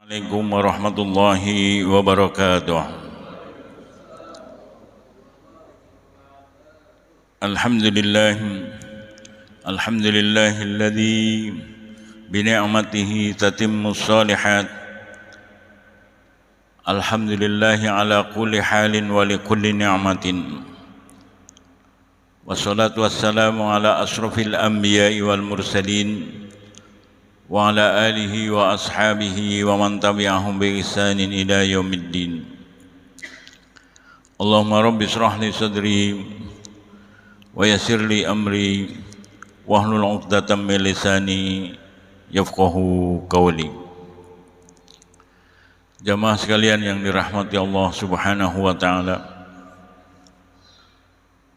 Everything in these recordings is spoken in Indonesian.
Assalamualaikum warahmatullahi wabarakatuh. Alhamdulillahilladzi bini'matihi tatimmus shalihat. Alhamdulillahi ala kulli halin wa li kulli ni'matin. Wassalatu wassalamu ala asrafil anbiya'i wal mursalin wa ala alihi wa ashabihi wa man tabi'ahum bi ihsanin ila yaumiddin. Allahumma rabbi shrah li sadri wa yassir li amri wahlul 'uqdatam min lisani yafqahu qawli. Jamaah sekalian yang dirahmati Allah Subhanahu wa taala,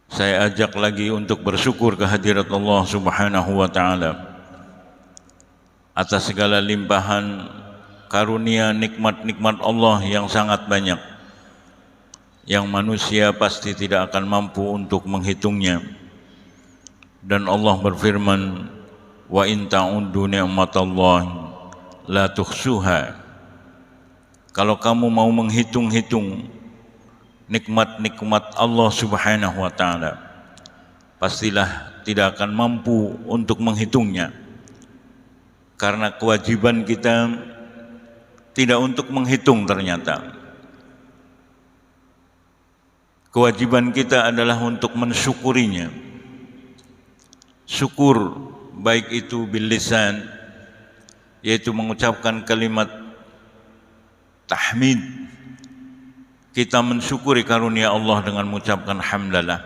saya ajak lagi untuk bersyukur kehadirat Allah Subhanahu wa taala atas segala limpahan karunia nikmat-nikmat Allah yang sangat banyak, yang manusia pasti tidak akan mampu untuk menghitungnya. Dan Allah berfirman, wa in ta'uddu ni'matallahi la tuhsuha. Kalau kamu mau menghitung-hitung nikmat-nikmat Allah Subhanahu wa taala, pastilah tidak akan mampu untuk menghitungnya. Karena kewajiban kita tidak untuk menghitung ternyata. Kewajiban kita adalah untuk mensyukurinya. Syukur baik itu bil lisan, yaitu mengucapkan kalimat tahmid. Kita mensyukuri karunia Allah dengan mengucapkan hamdalah.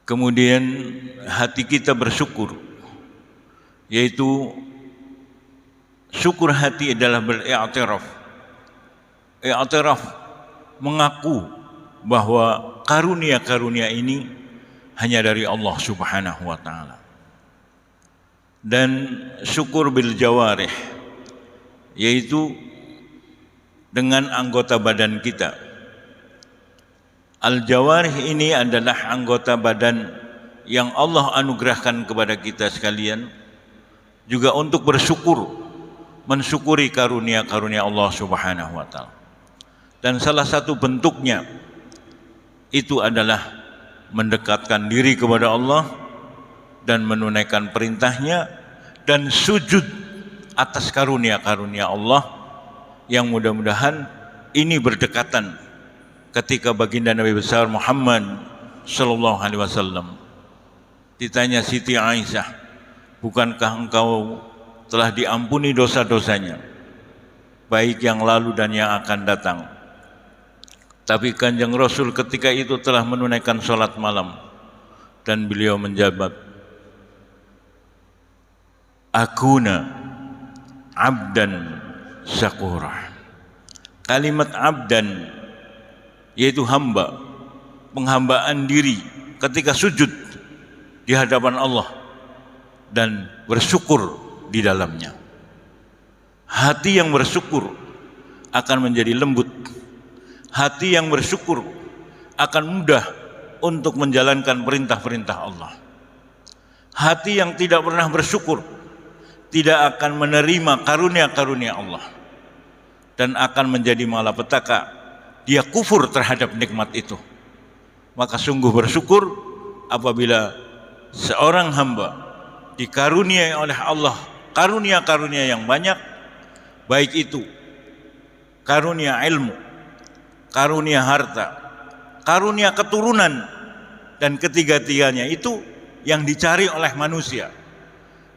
Kemudian hati kita bersyukur, yaitu syukur hati adalah beriktiraf. Iktiraf, mengaku bahwa karunia-karunia ini hanya dari Allah Subhanahu wa taala. Dan syukur bil jawarih, yaitu dengan anggota badan kita. Al jawarih ini adalah anggota badan yang Allah anugerahkan kepada kita sekalian, juga untuk bersyukur, mensyukuri karunia-karunia Allah Subhanahu wa taala. Dan salah satu bentuknya itu adalah mendekatkan diri kepada Allah dan menunaikan perintahnya dan sujud atas karunia-karunia Allah, yang mudah-mudahan ini berdekatan ketika baginda Nabi besar Muhammad sallallahu alaihi wasallam ditanya Siti Aisyah, bukankah engkau telah diampuni dosa-dosanya, baik yang lalu dan yang akan datang? Tapi Kanjeng Rasul ketika itu telah menunaikan sholat malam, dan beliau menjawab, akuna abdan syakura. Kalimat abdan, yaitu hamba, penghambaan diri ketika sujud di hadapan Allah dan bersyukur di dalamnya. Hati yang bersyukur akan menjadi lembut. Hati yang bersyukur akan mudah untuk menjalankan perintah-perintah Allah. Hati yang tidak pernah bersyukur tidak akan menerima karunia-karunia Allah dan akan menjadi malapetaka. Dia kufur terhadap nikmat itu. Maka sungguh bersyukur apabila seorang hamba dikaruniai oleh Allah karunia-karunia yang banyak, baik itu karunia ilmu, karunia harta, karunia keturunan, dan ketiga-tiganya itu yang dicari oleh manusia.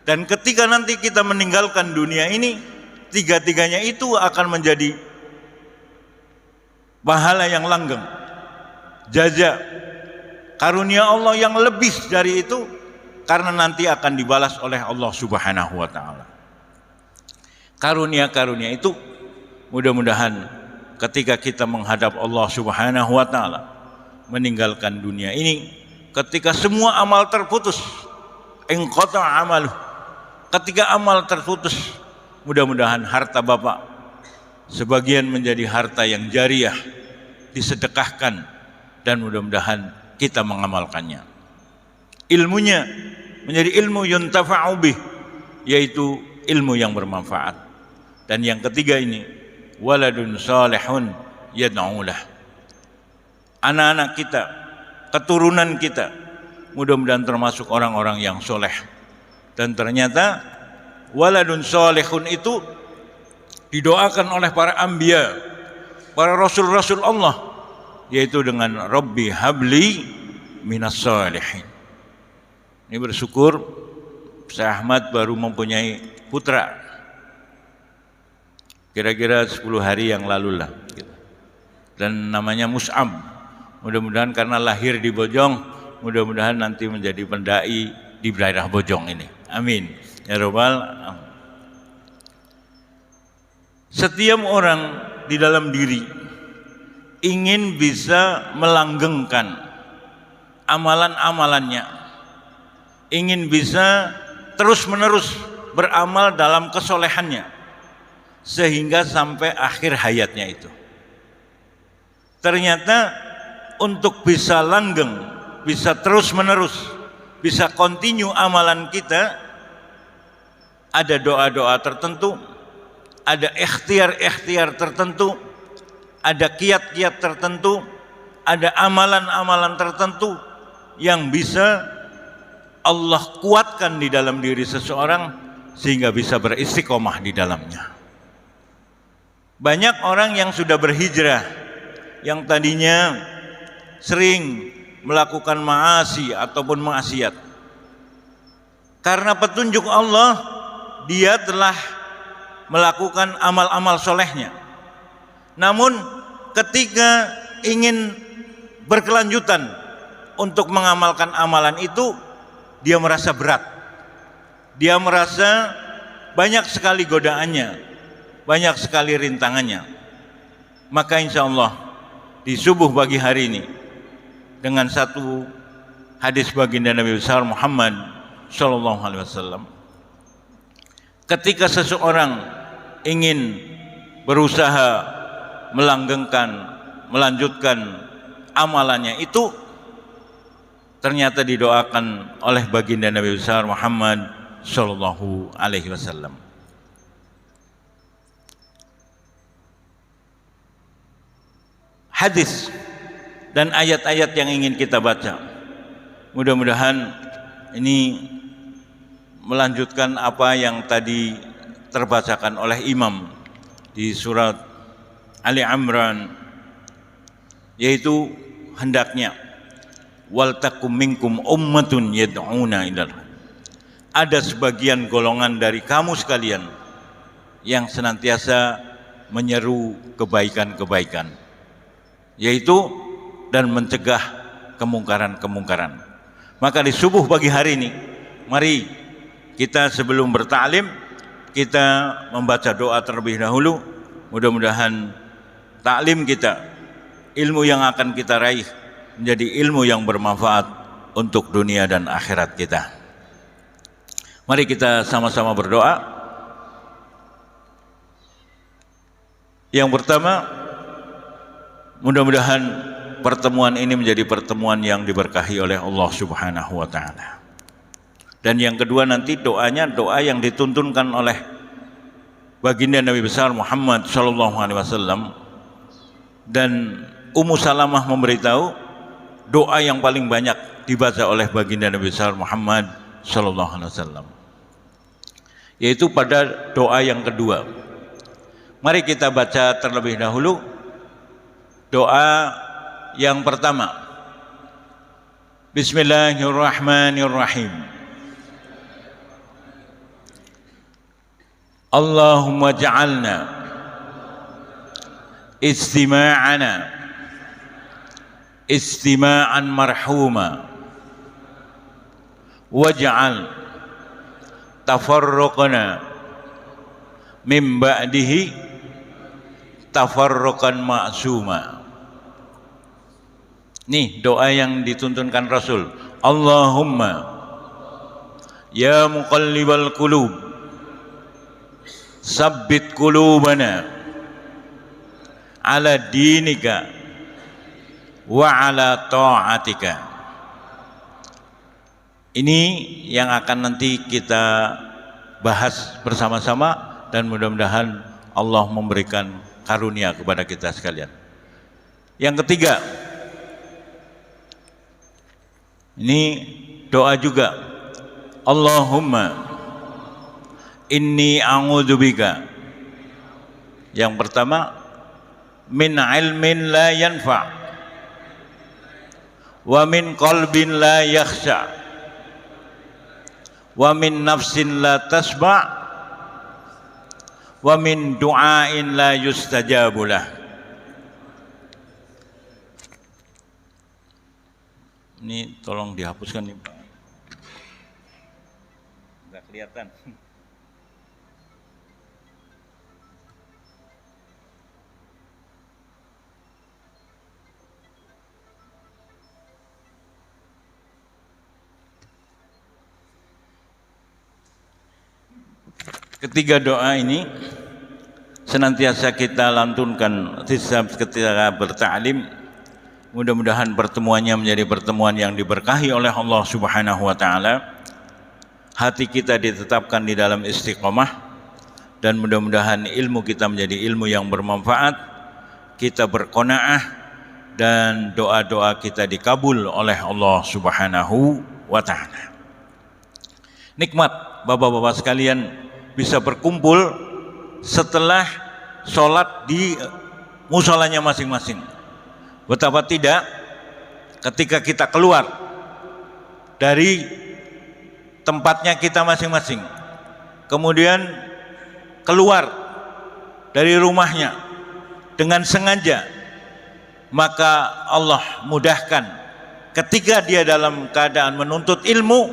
Dan ketika nanti kita meninggalkan dunia ini, tiga-tiganya itu akan menjadi pahala yang langgeng, jaza, karunia Allah yang lebih dari itu, karena nanti akan dibalas oleh Allah Subhanahu wa taala. Karunia-karunia itu mudah-mudahan ketika kita menghadap Allah Subhanahu wa taala, meninggalkan dunia ini, ketika semua amal terputus, inqata amaluh, ketika amal terputus, mudah-mudahan harta Bapak sebagian menjadi harta yang jariah, disedekahkan, dan mudah-mudahan kita mengamalkannya. Ilmunya menjadi ilmu yuntafa'u bih, yaitu ilmu yang bermanfaat. Dan yang ketiga ini, waladun salihun yad'ulah. Anak-anak kita, keturunan kita, mudah-mudahan termasuk orang-orang yang soleh. Dan ternyata waladun salihun itu didoakan oleh para anbiya, para rasul-rasul Allah, yaitu dengan Rabbi habli minas salihin. Ini bersyukur Syekh Ahmad baru mempunyai putra kira-kira 10 hari yang lalu lah gitu. Dan namanya Mus'ab. Mudah-mudahan karena lahir di Bojong, mudah-mudahan nanti menjadi pendai di daerah Bojong ini, amin ya rabbal alamin. Setiap orang di dalam diri ingin bisa melanggengkan amalan-amalannya, ingin bisa terus-menerus beramal dalam kesolehannya sehingga sampai akhir hayatnya itu. Ternyata untuk bisa langgeng, bisa terus-menerus, bisa continue amalan kita, ada doa-doa tertentu, ada ikhtiar-ikhtiar tertentu, ada kiat-kiat tertentu, ada amalan-amalan tertentu yang bisa Allah kuatkan di dalam diri seseorang sehingga bisa beristiqomah di dalamnya. Banyak orang yang sudah berhijrah, yang tadinya sering melakukan maasi ataupun maksiat, karena petunjuk Allah dia telah melakukan amal-amal solehnya. Namun ketika ingin berkelanjutan untuk mengamalkan amalan itu, dia merasa berat, dia merasa banyak sekali godaannya, banyak sekali rintangannya. Maka insya Allah di subuh pagi hari ini, dengan satu hadis baginda Nabi besar Muhammad SAW, ketika seseorang ingin berusaha melanggengkan, melanjutkan amalannya itu, ternyata didoakan oleh baginda Nabi besar Muhammad SAW. Hadis dan ayat-ayat yang ingin kita baca, mudah-mudahan ini melanjutkan apa yang tadi terbacakan oleh imam di surat Ali Imran, yaitu hendaknya wal takum minkum ummatun yad'una ilal, ada sebagian golongan dari kamu sekalian yang senantiasa menyeru kebaikan-kebaikan, yaitu dan mencegah kemungkaran-kemungkaran. Maka di subuh pagi hari ini, mari kita sebelum bertaklim, kita membaca doa terlebih dahulu. Mudah-mudahan taklim kita, ilmu yang akan kita raih, menjadi ilmu yang bermanfaat untuk dunia dan akhirat kita. Mari kita sama-sama berdoa. Yang pertama, mudah-mudahan pertemuan ini menjadi pertemuan yang diberkahi oleh Allah Subhanahu wa taala. Dan yang kedua, nanti doanya doa yang dituntunkan oleh baginda Nabi besar Muhammad SAW. Dan Ummu Salamah memberitahu doa yang paling banyak dibaca oleh baginda Nabi besar Muhammad SAW, yaitu pada doa yang kedua. Mari kita baca terlebih dahulu doa yang pertama. Bismillahirrahmanirrahim. Allahumma ja'alna istima'ana istima'an marhuma waj'al tafarruqana min ba'dihi tafarruqan ma'suma. Nih doa yang dituntunkan Rasul. Allahumma ya muqallibal qulub sabbit qulubana ala dinika wa ala ta'atika. Ini yang akan nanti kita bahas bersama-sama, dan mudah-mudahan Allah memberikan karunia kepada kita sekalian. Yang ketiga, ini doa juga. Allahumma inni a'udzubika. Yang pertama, min ilmin la yanfa' wa min qalbin la yakhsha wa min nafsin la tasba' wa min du'ain la yustajabulah. Ini tolong dihapuskan nih Pak, nggak kelihatan. Ketiga doa ini senantiasa kita lantunkan ketika bertaklim. Mudah-mudahan pertemuannya menjadi pertemuan yang diberkahi oleh Allah Subhanahu wa taala. Hati kita ditetapkan di dalam istiqomah, dan mudah-mudahan ilmu kita menjadi ilmu yang bermanfaat. Kita berqanaah dan doa-doa kita dikabul oleh Allah Subhanahu wa taala. Nikmat Bapak-bapak sekalian bisa berkumpul setelah sholat di musolanya masing-masing. Betapa tidak ketika kita keluar dari tempatnya kita masing-masing, kemudian keluar dari rumahnya dengan sengaja, maka Allah mudahkan. Ketika dia dalam keadaan menuntut ilmu,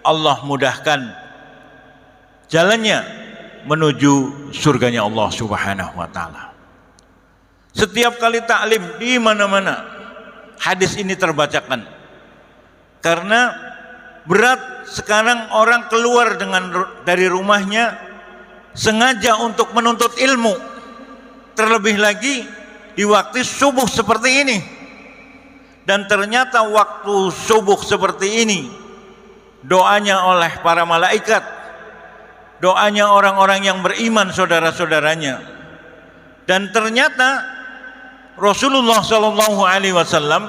Allah mudahkan jalannya menuju surganya Allah Subhanahu wa taala. Setiap kali taklim di mana-mana hadis ini terbacakan. Karena berat sekarang orang keluar dari rumahnya sengaja untuk menuntut ilmu. Terlebih lagi di waktu subuh seperti ini. Dan ternyata waktu subuh seperti ini doanya oleh para malaikat, doanya orang-orang yang beriman saudara-saudaranya. Dan ternyata Rasulullah SAW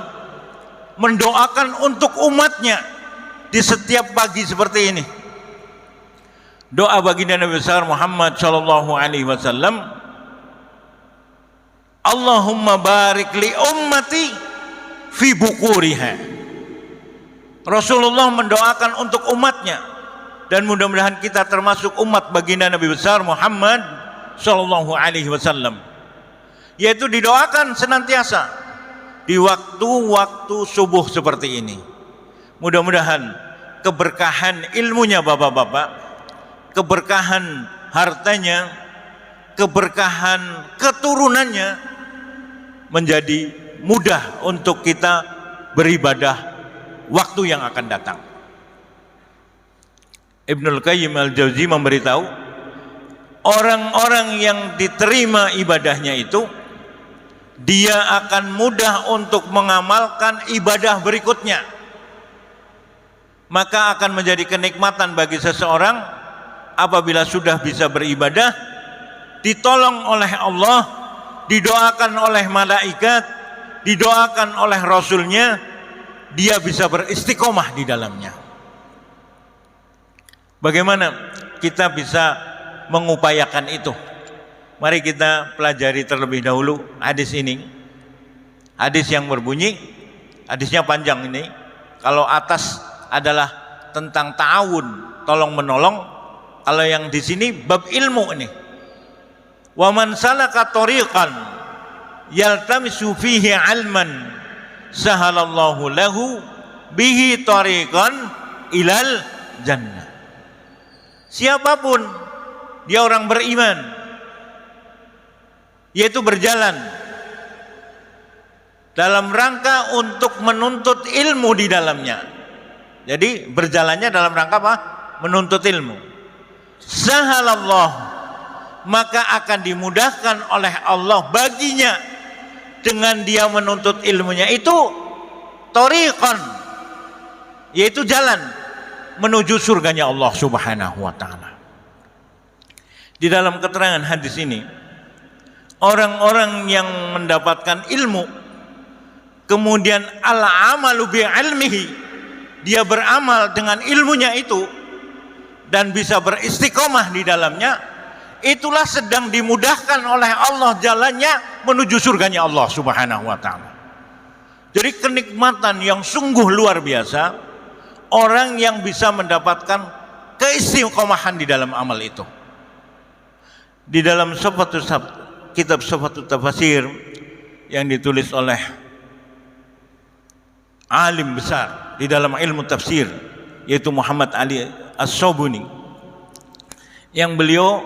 mendoakan untuk umatnya di setiap pagi seperti ini. Doa baginda Nabi besar Muhammad SAW, Allahumma barik li ummati fi bukuriha. Rasulullah mendoakan untuk umatnya, dan mudah-mudahan kita termasuk umat baginda Nabi besar Muhammad SAW, yaitu didoakan senantiasa di waktu-waktu subuh seperti ini. Mudah-mudahan keberkahan ilmunya bapak-bapak, keberkahan hartanya, keberkahan keturunannya menjadi mudah untuk kita beribadah waktu yang akan datang. Ibnul Qayyim al-Jauzi memberitahu, orang-orang yang diterima ibadahnya itu, dia akan mudah untuk mengamalkan ibadah berikutnya. Maka akan menjadi kenikmatan bagi seseorang apabila sudah bisa beribadah, ditolong oleh Allah, didoakan oleh malaikat, didoakan oleh Rasulnya, dia bisa beristiqomah di dalamnya. Bagaimana kita bisa mengupayakan itu? Mari kita pelajari terlebih dahulu hadis ini. Hadis yang berbunyi, hadisnya panjang ini. Kalau atas adalah tentang ta'awun, tolong menolong. Kalau yang di sini bab ilmu ini. Wa man salaka tariqan yaltamisu fihi 'ilman sahalallahu lahu bihi tariqan ilal jannah. Siapapun dia orang beriman, yaitu berjalan dalam rangka untuk menuntut ilmu di dalamnya. Jadi berjalannya dalam rangka apa? Menuntut ilmu. Sahalallah, maka akan dimudahkan oleh Allah baginya dengan dia menuntut ilmunya itu thariqan, yaitu jalan menuju surganya Allah Subhanahu wa taala. Di dalam keterangan hadis ini, orang-orang yang mendapatkan ilmu kemudian al-amalu bi ilmihi, dia beramal dengan ilmunya itu dan bisa beristiqomah di dalamnya, itulah sedang dimudahkan oleh Allah jalannya menuju surganya Allah Subhanahu wa taala. Jadi kenikmatan yang sungguh luar biasa orang yang bisa mendapatkan keistiqomahan di dalam amal itu. Di dalam kitab Syafatul Tafasir yang ditulis oleh alim besar di dalam ilmu tafsir, yaitu Muhammad Ali As-Sobuni, yang beliau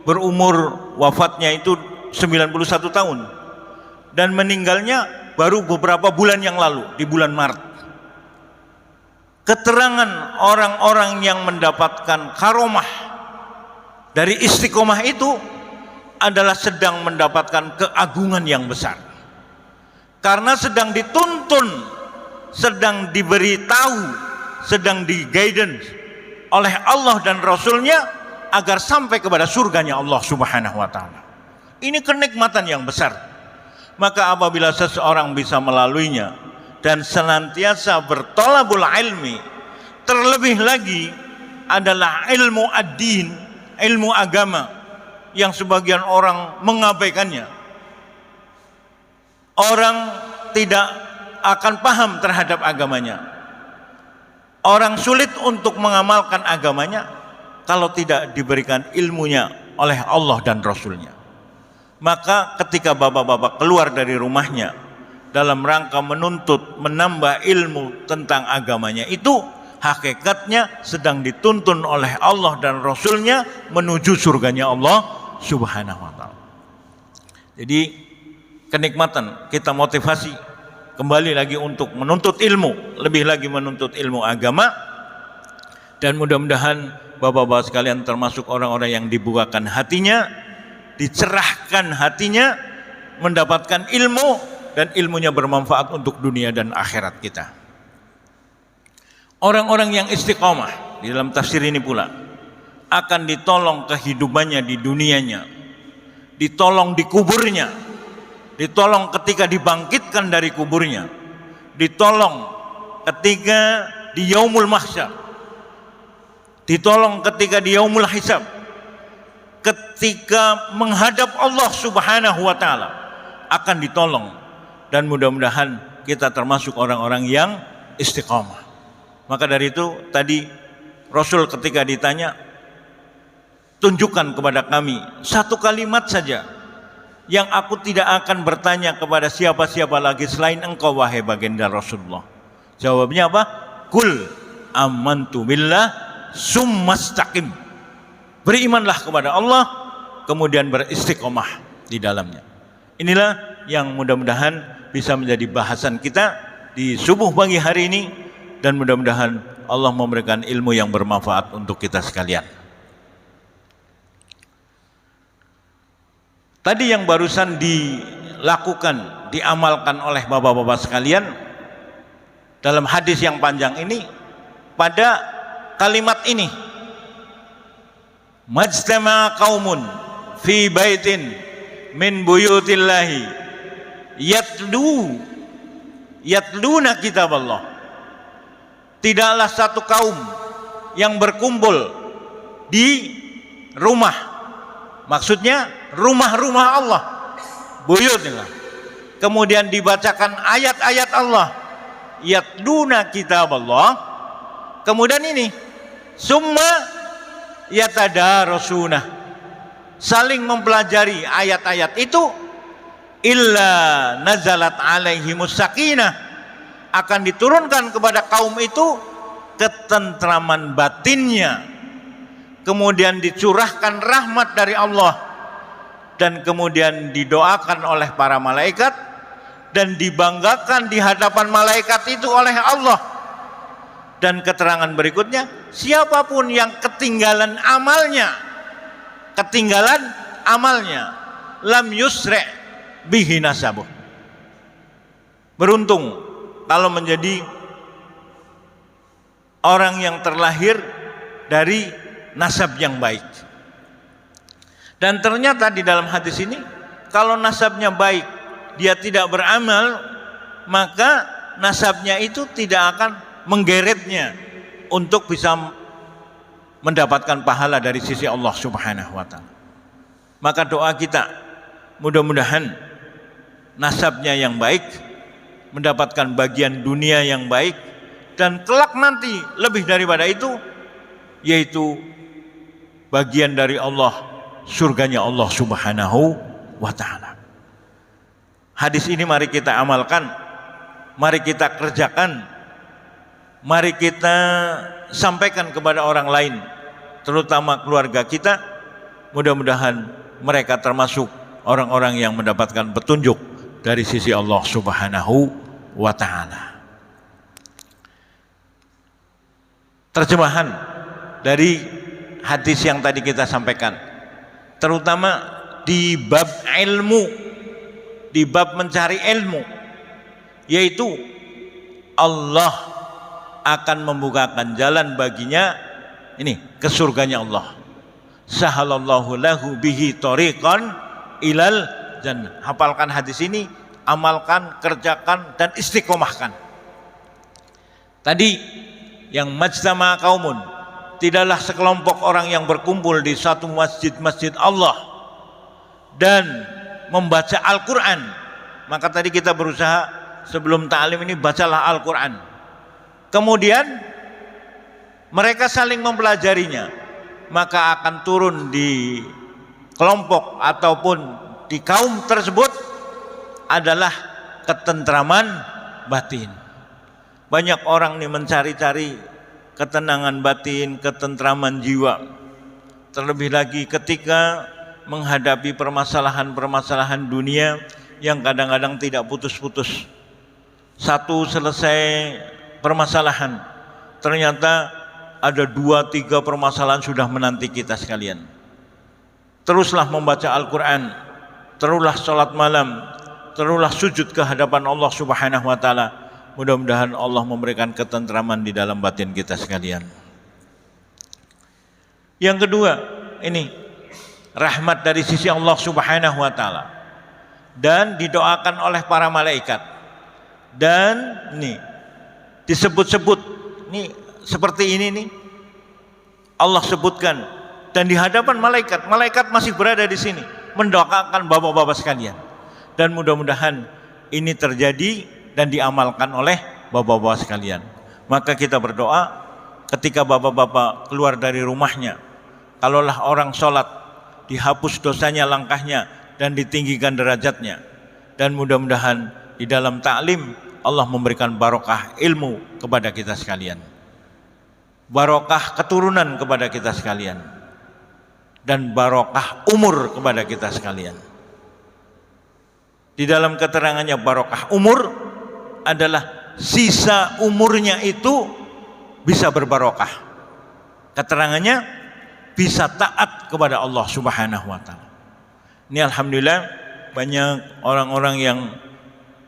berumur wafatnya itu 91 tahun dan meninggalnya baru beberapa bulan yang lalu, di bulan Maret. Keterangan orang-orang yang mendapatkan karomah dari istiqomah itu adalah sedang mendapatkan keagungan yang besar, karena sedang dituntun, sedang diberitahu, sedang di-guidance oleh Allah dan Rasulnya agar sampai kepada surganya Allah Subhanahu wa ta'ala. Ini kenikmatan yang besar. Maka apabila seseorang bisa melaluinya dan senantiasa bertolabul ilmi, terlebih lagi adalah ilmu ad-din, ilmu agama yang sebagian orang mengabaikannya. Orang tidak akan paham terhadap agamanya. Orang sulit untuk mengamalkan agamanya kalau tidak diberikan ilmunya oleh Allah dan Rasulnya. Maka ketika bapak-bapak keluar dari rumahnya dalam rangka menuntut, menambah ilmu tentang agamanya, itu hakikatnya sedang dituntun oleh Allah dan Rasulnya menuju surganya Allah Subhanahu wa ta'ala. Jadi kenikmatan, kita motivasi kembali lagi untuk menuntut ilmu, lebih lagi menuntut ilmu agama. Dan mudah-mudahan bapak-bapak sekalian termasuk orang-orang yang dibukakan hatinya, dicerahkan hatinya, mendapatkan ilmu dan ilmunya bermanfaat untuk dunia dan akhirat kita. Orang-orang yang istiqomah di dalam tafsir ini pula akan ditolong kehidupannya di dunianya, ditolong di kuburnya, ditolong ketika dibangkitkan dari kuburnya, ditolong ketika di yaumul mahsyar, ditolong ketika di yaumul hisab, ketika menghadap Allah Subhanahu wa ta'ala akan ditolong. Dan mudah-mudahan kita termasuk orang-orang yang istiqomah. Maka dari itu tadi Rasul ketika ditanya, tunjukkan kepada kami satu kalimat saja yang aku tidak akan bertanya kepada siapa-siapa lagi selain engkau wahai baginda Rasulullah. Jawabnya apa? Kul amantu billah summastaqim. Berimanlah kepada Allah kemudian beristiqomah di dalamnya. Inilah yang mudah-mudahan bisa menjadi bahasan kita di subuh pagi hari ini, dan mudah-mudahan Allah memberikan ilmu yang bermanfaat untuk kita sekalian. Tadi yang barusan dilakukan, diamalkan oleh bapak-bapak sekalian dalam hadis yang panjang ini, pada kalimat ini, majtama qaumun fi baitin min buyutillahi yatluna kitab Allah. Tidaklah satu kaum yang berkumpul di rumah, maksudnya rumah-rumah Allah, buyutnya, kemudian dibacakan ayat-ayat Allah, yatluna kitab Allah, kemudian ini summa yatadarasuna, saling mempelajari ayat-ayat itu, illa nazalat alaihimus sakinah, akan diturunkan kepada kaum itu ketentraman batinnya, kemudian dicurahkan rahmat dari Allah, dan kemudian didoakan oleh para malaikat dan dibanggakan di hadapan malaikat itu oleh Allah. Dan keterangan berikutnya, siapapun yang ketinggalan amalnya lam yusre bihi nasabuh, beruntung kalau menjadi orang yang terlahir dari nasab yang baik. Dan ternyata di dalam hadis ini, kalau nasabnya baik, dia tidak beramal, maka nasabnya itu tidak akan menggeretnya untuk bisa mendapatkan pahala dari sisi Allah Subhanahu wa taala. Maka doa kita, mudah-mudahan nasabnya yang baik, mendapatkan bagian dunia yang baik, dan kelak nanti lebih daripada itu, yaitu bagian dari Allah, surganya Allah Subhanahu wa taala. Hadis ini mari kita amalkan, mari kita kerjakan, mari kita sampaikan kepada orang lain, terutama keluarga kita. Mudah-mudahan mereka termasuk orang-orang yang mendapatkan petunjuk dari sisi Allah Subhanahu wa taala. Terjemahan dari hadis yang tadi kita sampaikan, terutama di bab ilmu, di bab mencari ilmu, yaitu Allah akan membukakan jalan baginya ini ke surganya Allah. Sahalallahu lahu bihi thoriqan ilal jannah. Hafalkan hadis ini, amalkan, kerjakan, dan istiqomahkan. Tadi yang majtama qaumun, tidaklah sekelompok orang yang berkumpul di satu masjid Allah dan membaca Al-Quran. Maka tadi kita berusaha sebelum ta'lim ini, bacalah Al-Quran. Kemudian mereka saling mempelajarinya, maka akan turun di kelompok ataupun di kaum tersebut adalah ketentraman batin. Banyak orang nih mencari-cari ketenangan batin, ketentraman jiwa. Terlebih lagi ketika menghadapi permasalahan-permasalahan dunia yang kadang-kadang tidak putus-putus. Satu selesai permasalahan, ternyata ada 2-3 permasalahan sudah menanti kita sekalian. Teruslah membaca Al-Quran, teruslah sholat malam, teruslah sujud ke hadapan Allah Subhanahu wa taala. Mudah-mudahan Allah memberikan ketentraman di dalam batin kita sekalian. Yang kedua, ini rahmat dari sisi Allah Subhanahu wa taala dan didoakan oleh para malaikat. Dan ini disebut-sebut, ini seperti ini nih, Allah sebutkan, dan di hadapan malaikat, malaikat masih berada di sini mendoakan bapak-bapak sekalian. Dan mudah-mudahan ini terjadi dan diamalkan oleh bapak-bapak sekalian. Maka kita berdoa ketika bapak-bapak keluar dari rumahnya, kalaulah orang sholat, dihapus dosanya, langkahnya, dan ditinggikan derajatnya. Dan mudah-mudahan di dalam ta'lim Allah memberikan barokah ilmu kepada kita sekalian, barokah keturunan kepada kita sekalian, dan barokah umur kepada kita sekalian. Di dalam keterangannya, barokah umur adalah sisa umurnya itu bisa berbarokah. Keterangannya bisa taat kepada Allah Subhanahu wa taala. Ini alhamdulillah banyak orang-orang yang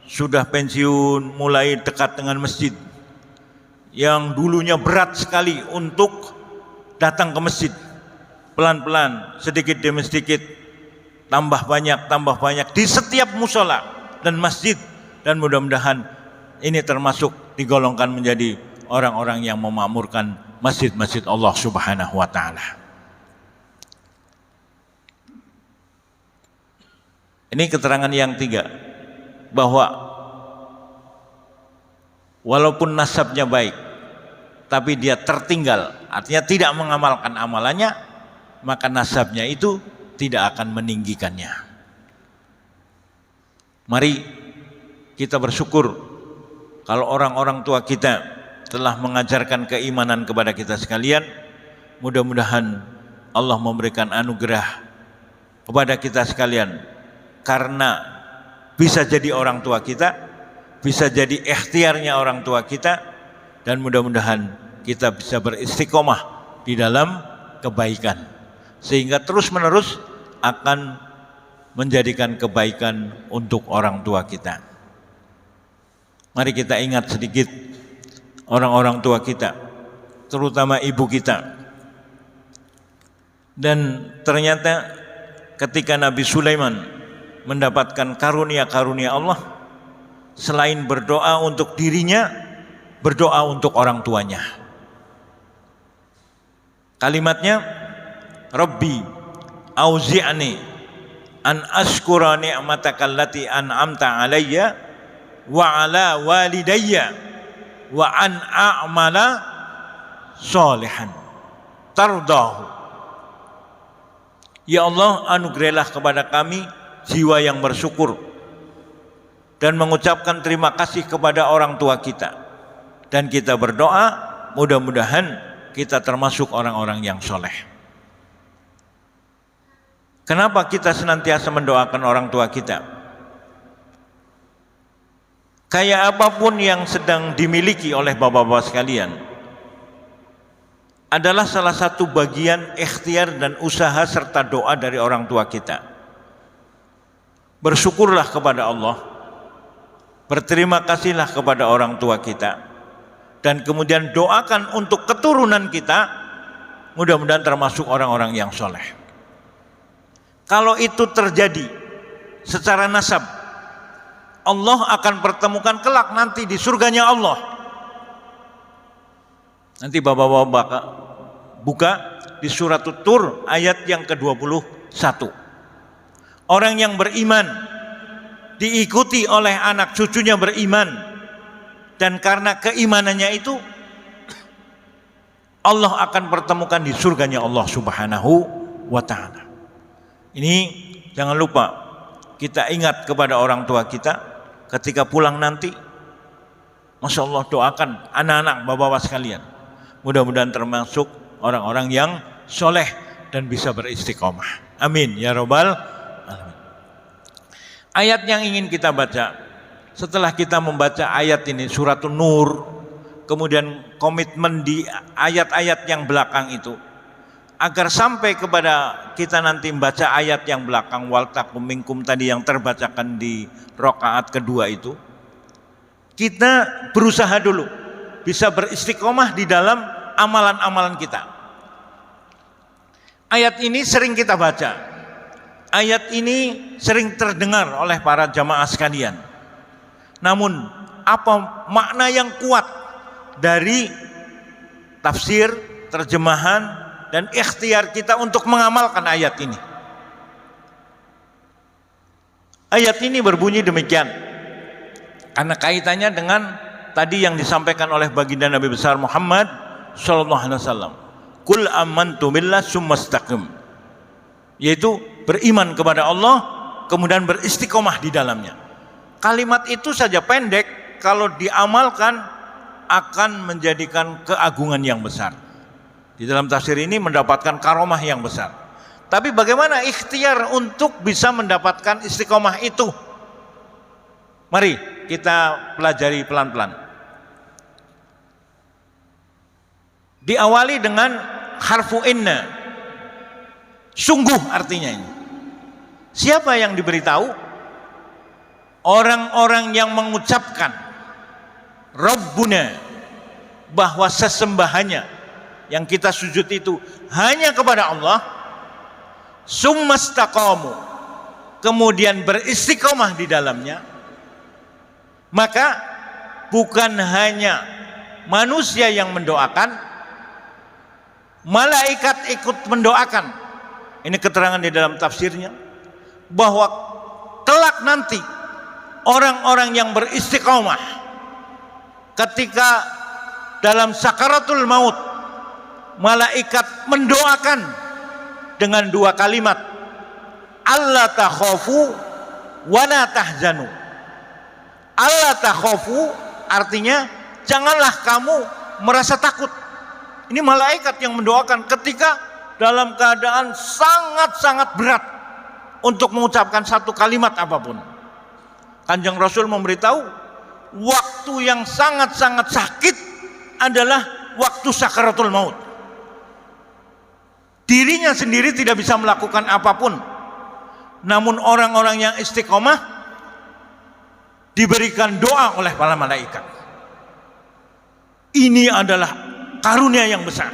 sudah pensiun mulai dekat dengan masjid, yang dulunya berat sekali untuk datang ke masjid. Pelan-pelan, sedikit demi sedikit, tambah banyak di setiap musola dan masjid. Dan mudah-mudahan ini termasuk digolongkan menjadi orang-orang yang memakmurkan masjid-masjid Allah Subhanahu wa taala. Ini keterangan yang 3, bahwa walaupun nasabnya baik tapi dia tertinggal, artinya tidak mengamalkan amalannya, maka nasabnya itu tidak akan meninggikannya. Mari kita bersyukur kalau orang-orang tua kita telah mengajarkan keimanan kepada kita sekalian. Mudah-mudahan Allah memberikan anugerah kepada kita sekalian, karena bisa jadi orang tua kita, bisa jadi ikhtiarnya orang tua kita, dan mudah-mudahan kita bisa beristiqomah di dalam kebaikan, sehingga terus-menerus akan menjadikan kebaikan untuk orang tua kita. Mari kita ingat sedikit orang-orang tua kita, terutama ibu kita. Dan ternyata ketika Nabi Sulaiman mendapatkan karunia-karunia Allah, selain berdoa untuk dirinya, berdoa untuk orang tuanya. Kalimatnya, Rabbi auzi'ni an ashkura ni'mataka allati an'amta alayya wa ala walidayya wa an a'mala sholihan tardahu. Ya Allah, anugerahilah kepada kami jiwa yang bersyukur dan mengucapkan terima kasih kepada orang tua kita, dan kita berdoa mudah-mudahan kita termasuk orang-orang yang soleh. Kenapa kita senantiasa mendoakan orang tua kita? Kayak apapun yang sedang dimiliki oleh bapak-bapak sekalian adalah salah satu bagian ikhtiar dan usaha serta doa dari orang tua kita. Bersyukurlah kepada Allah, berterima kasihlah kepada orang tua kita, dan kemudian doakan untuk keturunan kita, mudah-mudahan termasuk orang-orang yang soleh. Kalau itu terjadi secara nasab, Allah akan pertemukan kelak nanti di surganya Allah. Nanti bapak-bapak buka di surat Tur ayat yang ke-21. Orang yang beriman diikuti oleh anak cucunya beriman, dan karena keimanannya itu Allah akan pertemukan di surganya Allah Subhanahu wa ta'ala. Ini jangan lupa kita ingat kepada orang tua kita ketika pulang nanti. Masya Allah, doakan anak-anak bapak-bapak sekalian, mudah-mudahan termasuk orang-orang yang soleh dan bisa beristiqomah. Amin ya robbal alamin. Ayat yang ingin kita baca setelah kita membaca ayat ini, surat Nur, kemudian komitmen di ayat-ayat yang belakang itu, agar sampai kepada kita nanti membaca ayat yang belakang, wal takum minkum tadi yang terbacakan di rakaat kedua itu, kita berusaha dulu bisa beristiqomah di dalam amalan-amalan kita. Ayat ini sering kita baca, ayat ini sering terdengar oleh para jamaah sekalian. Namun apa makna yang kuat dari tafsir, terjemahan, dan ikhtiar kita untuk mengamalkan ayat ini? Ayat ini berbunyi demikian karena kaitannya dengan tadi yang disampaikan oleh baginda Nabi besar Muhammad sallallahu alaihi wasallam. Qul amantu billah tsumma istaqim, yaitu beriman kepada Allah kemudian beristiqomah di dalamnya. Kalimat itu saja pendek, kalau diamalkan akan menjadikan keagungan yang besar. Di dalam tafsir ini mendapatkan karomah yang besar. Tapi bagaimana ikhtiar untuk bisa mendapatkan istiqomah itu? Mari kita pelajari pelan-pelan. Diawali dengan harfu inna. Sungguh artinya ini. Siapa yang diberitahu? Orang-orang yang mengucapkan Rabbuna, bahwa sesembahannya yang kita sujud itu hanya kepada Allah, summastaqamu, kemudian beristiqomah di dalamnya, maka bukan hanya manusia yang mendoakan, malaikat ikut mendoakan. Ini keterangan di dalam tafsirnya, bahwa kelak nanti orang-orang yang beristiqomah ketika dalam sakaratul maut, malaikat mendoakan dengan dua kalimat, alla takhafu wa la tahzanu. Alla takhafu artinya janganlah kamu merasa takut. Ini malaikat yang mendoakan ketika dalam keadaan sangat-sangat berat untuk mengucapkan satu kalimat apapun. Kanjeng Rasul memberitahu waktu yang sangat-sangat sakit adalah waktu sakaratul maut. Dirinya sendiri tidak bisa melakukan apapun, namun orang-orang yang istiqomah diberikan doa oleh para malaikat. Ini adalah karunia yang besar.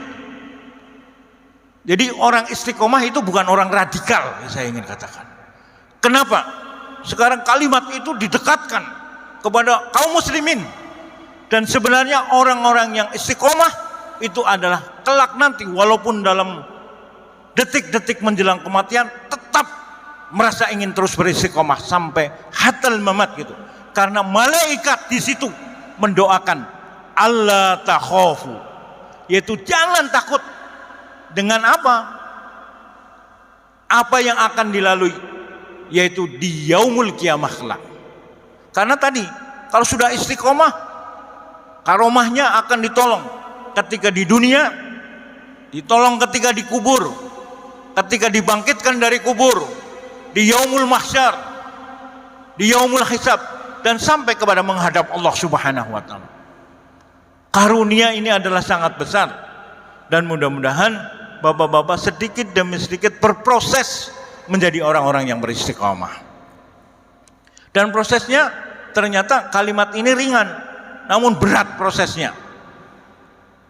Jadi orang istiqomah itu bukan orang radikal, saya ingin katakan. Kenapa? Sekarang kalimat itu didekatkan kepada kaum muslimin. Dan sebenarnya orang-orang yang istiqomah itu adalah kelak nanti walaupun dalam detik-detik menjelang kematian tetap merasa ingin terus beristiqomah sampai hatal mamat gitu. Karena malaikat di situ mendoakan Allah takhafu, yaitu jangan takut. Dengan apa? Apa yang akan dilalui? Yaitu di yaumul kiamah kelak. Karena tadi kalau sudah istiqomah, karomahnya akan ditolong ketika di dunia, ditolong ketika dikubur, ketika dibangkitkan dari kubur, di yaumul mahsyar, di yaumul hisab, dan sampai kepada menghadap Allah Subhanahu wa taala. Karunia ini adalah sangat besar, dan mudah-mudahan bapak-bapak sedikit demi sedikit berproses menjadi orang-orang yang beristiqomah. Dan prosesnya ternyata kalimat ini ringan, namun berat prosesnya.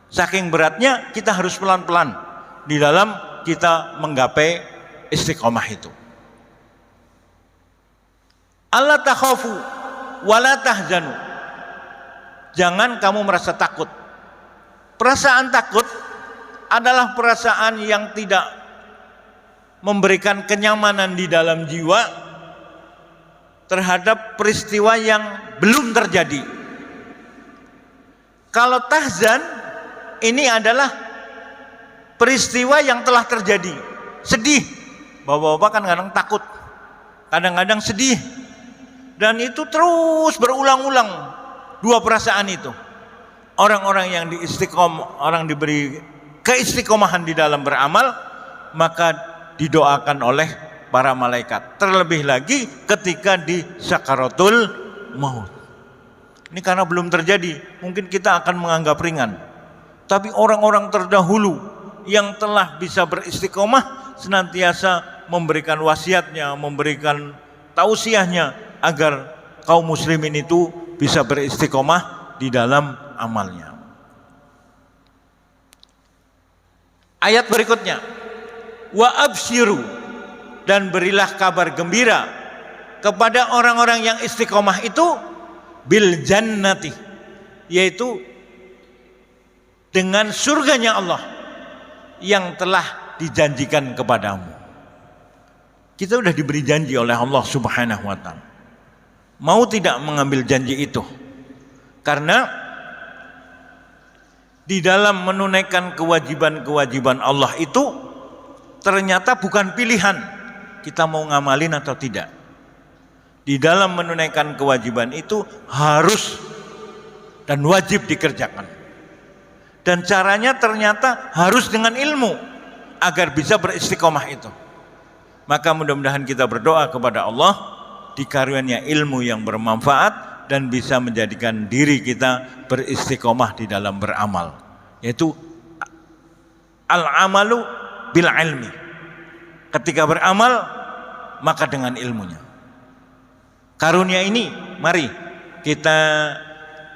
Saking beratnya kita harus pelan-pelan di dalam kita menggapai istiqomah itu. Allah takhafu wala tahzanu. Jangan kamu merasa takut. Perasaan takut adalah perasaan yang tidak memberikan kenyamanan di dalam jiwa terhadap peristiwa yang belum terjadi. Kalau tahzan ini adalah peristiwa yang telah terjadi. Sedih. Bapak-bapak kan kadang takut, kadang-kadang sedih, dan itu terus berulang-ulang dua perasaan itu. Orang-orang yang orang diberi keistiqomahan di dalam beramal, maka didoakan oleh para malaikat. Terlebih lagi ketika di sakaratul maut. Ini karena belum terjadi, mungkin kita akan menganggap ringan. Tapi orang-orang terdahulu yang telah bisa beristiqomah senantiasa memberikan wasiatnya, memberikan tausiahnya agar kaum muslimin itu bisa beristiqomah di dalam amalnya. Ayat berikutnya, wa absyiru, dan berilah kabar gembira kepada orang-orang yang istiqomah itu bil jannati, yaitu dengan surganya Allah yang telah dijanjikan kepadamu. Kita sudah diberi janji oleh Allah Subhanahu wa taala. Mau tidak mengambil janji itu? Karena di dalam menunaikan kewajiban-kewajiban Allah itu ternyata bukan pilihan kita mau ngamalin atau tidak. Di dalam menunaikan kewajiban itu harus dan wajib dikerjakan. Dan caranya ternyata harus dengan ilmu agar bisa beristiqomah itu. Maka mudah-mudahan kita berdoa kepada Allah dikaruniai ilmu yang bermanfaat dan bisa menjadikan diri kita beristiqomah di dalam beramal, yaitu al-amalu bil ilmi. Ketika beramal maka dengan ilmunya. Karunia ini mari kita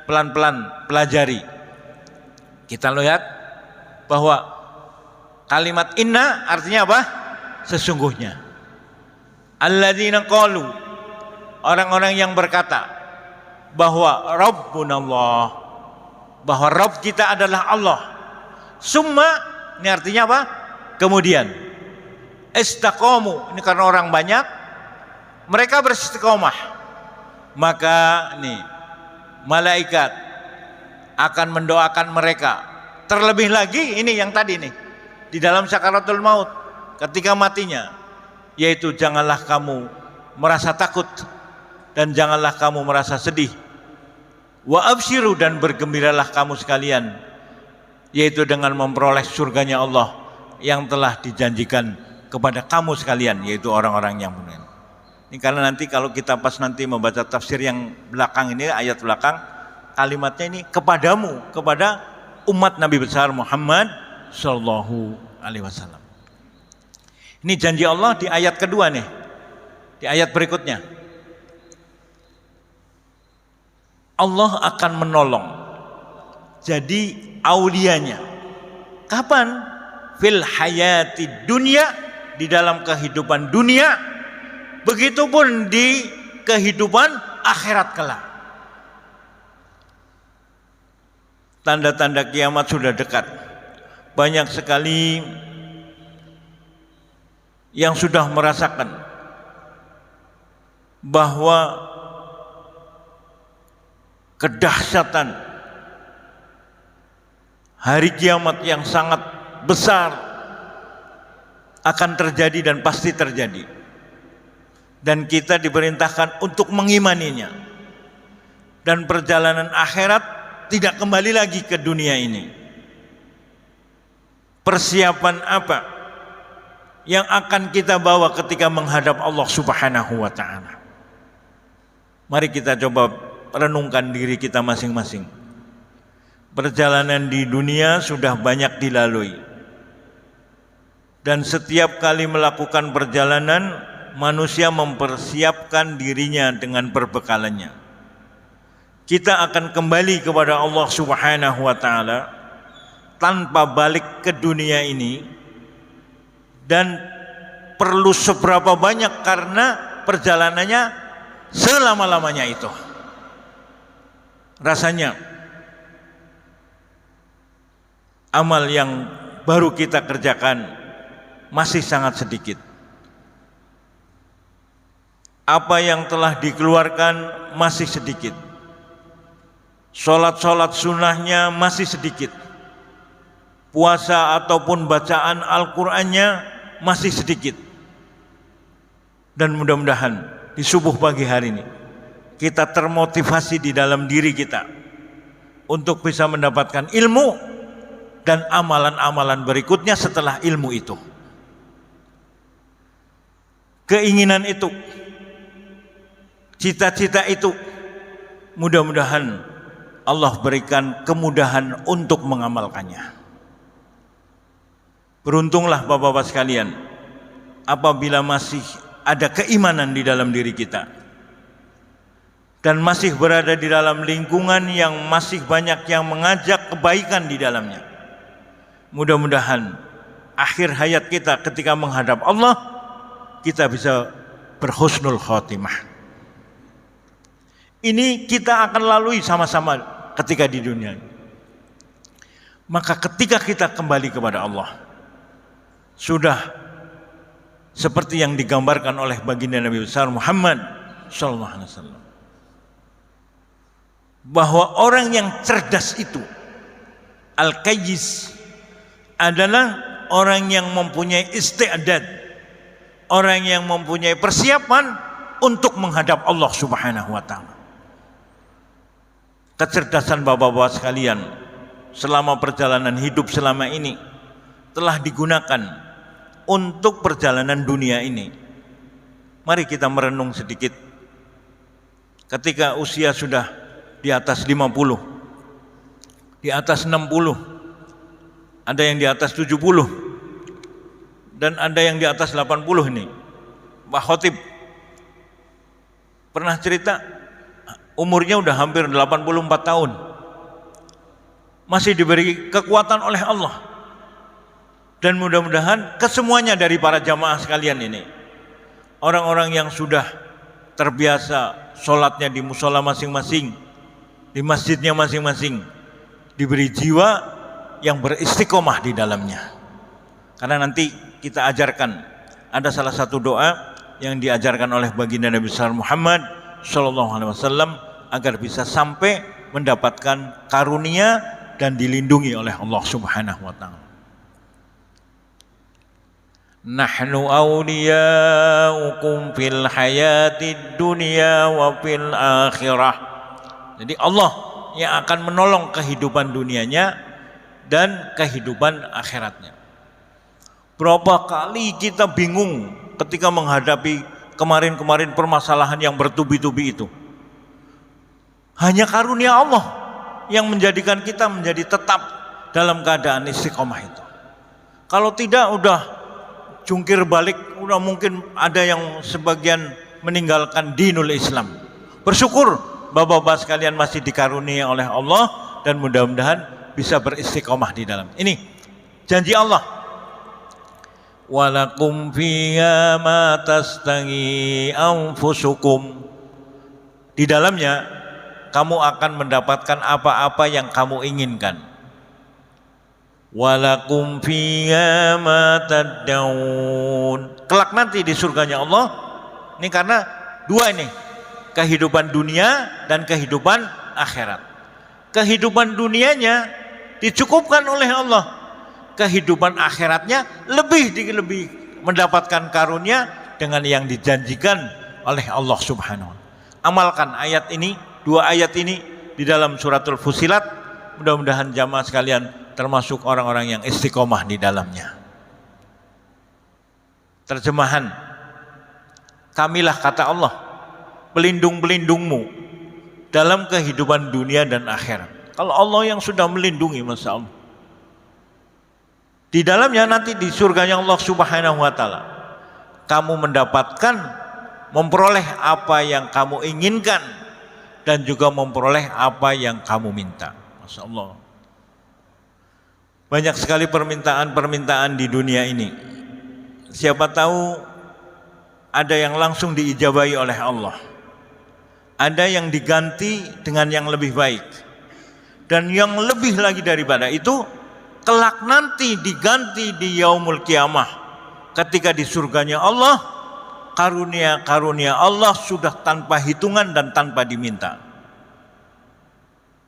pelan-pelan pelajari. Kita lihat bahwa kalimat inna artinya apa? Sesungguhnya. Alladzina qalu, orang-orang yang berkata bahwa Rabbunallah, bahwa Rabb kita adalah Allah. Summa, ini artinya apa? Kemudian istaqamu, ini karena orang banyak, mereka beristiqomah, maka nih malaikat akan mendoakan mereka. Terlebih lagi ini yang tadi nih di dalam sakaratul maut, ketika matinya, yaitu janganlah kamu merasa takut dan janganlah kamu merasa sedih. Wa absyiru, dan bergembiralah kamu sekalian, yaitu dengan memperoleh surganya Allah yang telah dijanjikan kepada kamu sekalian, yaitu orang-orang yang mukmin. Ini karena nanti kalau kita pas nanti membaca tafsir yang belakang ini, ayat belakang, kalimatnya ini kepadamu, kepada umat Nabi besar Muhammad sallallahu alaihi wasallam. Ini janji Allah di ayat kedua nih. Di ayat berikutnya, Allah akan menolong jadi aulianya. Kapan? fil hayati dunia, di dalam kehidupan dunia, begitupun di kehidupan akhirat kelak. Tanda-tanda kiamat sudah dekat. Banyak sekali yang sudah merasakan bahwa kedahsyatan hari kiamat yang sangat besar akan terjadi dan pasti terjadi. Dan kita diperintahkan untuk mengimaninya. Dan perjalanan akhirat tidak kembali lagi ke dunia ini. Persiapan apa yang akan kita bawa ketika menghadap Allah Subhanahu wa ta'ala? Mari kita coba renungkan diri kita masing-masing. Perjalanan di dunia sudah banyak dilalui. Dan setiap kali melakukan perjalanan, manusia mempersiapkan dirinya dengan perbekalannya. Kita akan kembali kepada Allah Subhanahu wa ta'ala tanpa balik ke dunia ini, dan perlu seberapa banyak karena perjalanannya selama-lamanya itu. Rasanya amal yang baru kita kerjakan masih sangat sedikit. Apa yang telah dikeluarkan masih sedikit. Sholat-sholat sunnahnya masih sedikit. Puasa ataupun bacaan Al-Qur'annya masih sedikit. Dan mudah-mudahan di subuh pagi hari ini kita termotivasi di dalam diri kita untuk bisa mendapatkan ilmu dan amalan-amalan berikutnya setelah ilmu itu. Keinginan itu, cita-cita itu, mudah-mudahan Allah berikan kemudahan untuk mengamalkannya. Beruntunglah Bapak-bapak sekalian apabila masih ada keimanan di dalam diri kita dan masih berada di dalam lingkungan yang masih banyak yang mengajak kebaikan di dalamnya. Mudah-mudahan akhir hayat kita ketika menghadap Allah kita bisa berhusnul khotimah. Ini kita akan lalui sama-sama ketika di dunia. Maka ketika kita kembali kepada Allah, sudah seperti yang digambarkan oleh baginda Nabi besar Muhammad SAW, bahwa orang yang cerdas itu, al-qayyis, adalah orang yang mempunyai isti'dad, orang yang mempunyai persiapan untuk menghadap Allah Subhanahu wa ta'ala. Kecerdasan bapak-bapak sekalian selama perjalanan hidup selama ini telah digunakan untuk perjalanan dunia ini. Mari kita merenung sedikit. Ketika usia sudah di atas 50, di atas 60, ada yang di atas 70, dan ada yang di atas 80 ini. Mbah Khotib pernah cerita umurnya udah hampir 84 tahun. Masih diberi kekuatan oleh Allah. Dan mudah-mudahan kesemuanya dari para jamaah sekalian ini, orang-orang yang sudah terbiasa sholatnya di musola masing-masing, di masjidnya masing-masing, diberi jiwa yang beristiqomah di dalamnya. Karena nanti kita ajarkan, ada salah satu doa yang diajarkan oleh baginda Nabi besar Muhammad SAW agar bisa sampai mendapatkan karunia dan dilindungi oleh Allah Subhanahu wa ta'ala. Nahnu awliyaukum fil hayatid dunya wa fil akhirah. Jadi Allah yang akan menolong kehidupan dunianya dan kehidupan akhiratnya. Berapa kali kita bingung ketika menghadapi kemarin-kemarin permasalahan yang bertubi-tubi itu. Hanya karunia Allah yang menjadikan kita menjadi tetap dalam keadaan istiqomah itu. Kalau tidak udah jungkir balik, udah mungkin ada yang sebagian meninggalkan dinul Islam. Bersyukur bapak-bapak sekalian masih dikarunia oleh Allah dan mudah-mudahan bisa beristiqomah di dalam. Ini janji Allah walakum fiha ma tastangi anfusukum. Di dalamnya kamu akan mendapatkan apa-apa yang kamu inginkan. Walakum fiha ma tad'un. Kelak nanti di surganya Allah, ini karena dua ini, kehidupan dunia dan kehidupan akhirat. Kehidupan dunianya dicukupkan oleh Allah, kehidupan akhiratnya lebih mendapatkan karunia dengan yang dijanjikan oleh Allah Subhanahu wa ta'ala. Amalkan ayat ini, dua ayat ini di dalam suratul Fussilat. Mudah-mudahan jamaah sekalian termasuk orang-orang yang istiqomah di dalamnya. Terjemahan, kamilah kata Allah pelindung-pelindungmu dalam kehidupan dunia dan akhirat. Kalau Allah yang sudah melindungi, masya Allah, di dalamnya nanti di surganya Allah Subhanahu wa ta'ala kamu mendapatkan, memperoleh apa yang kamu inginkan dan juga memperoleh apa yang kamu minta. Masya Allah, banyak sekali permintaan-permintaan di dunia ini. Siapa tahu ada yang langsung diijabahi oleh Allah, ada yang diganti dengan yang lebih baik, dan yang lebih lagi daripada itu kelak nanti diganti di yaumul kiamah, ketika di surganya Allah karunia-karunia Allah sudah tanpa hitungan dan tanpa diminta.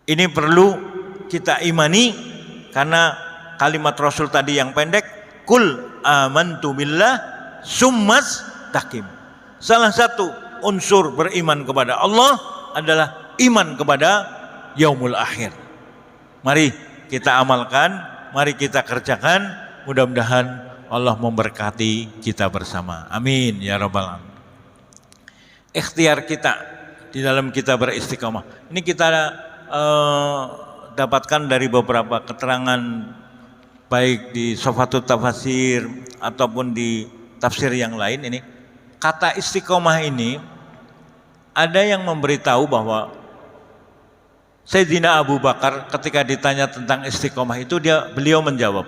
Ini perlu kita imani, karena kalimat Rasul tadi yang pendek, kul amantu billah summas takim. Salah satu unsur beriman kepada Allah adalah iman kepada yaumul akhir. Mari kita amalkan, mari kita kerjakan, mudah-mudahan Allah memberkati kita bersama. Amin ya rabbal alamin. Ikhtiar kita di dalam kita beristiqamah, ini kita dapatkan dari beberapa keterangan baik di Sofatut Tafasir ataupun di tafsir yang lain. Ini kata istiqomah ini ada yang memberitahu bahwa Sayyidina Abu Bakar ketika ditanya tentang istiqomah itu beliau menjawab,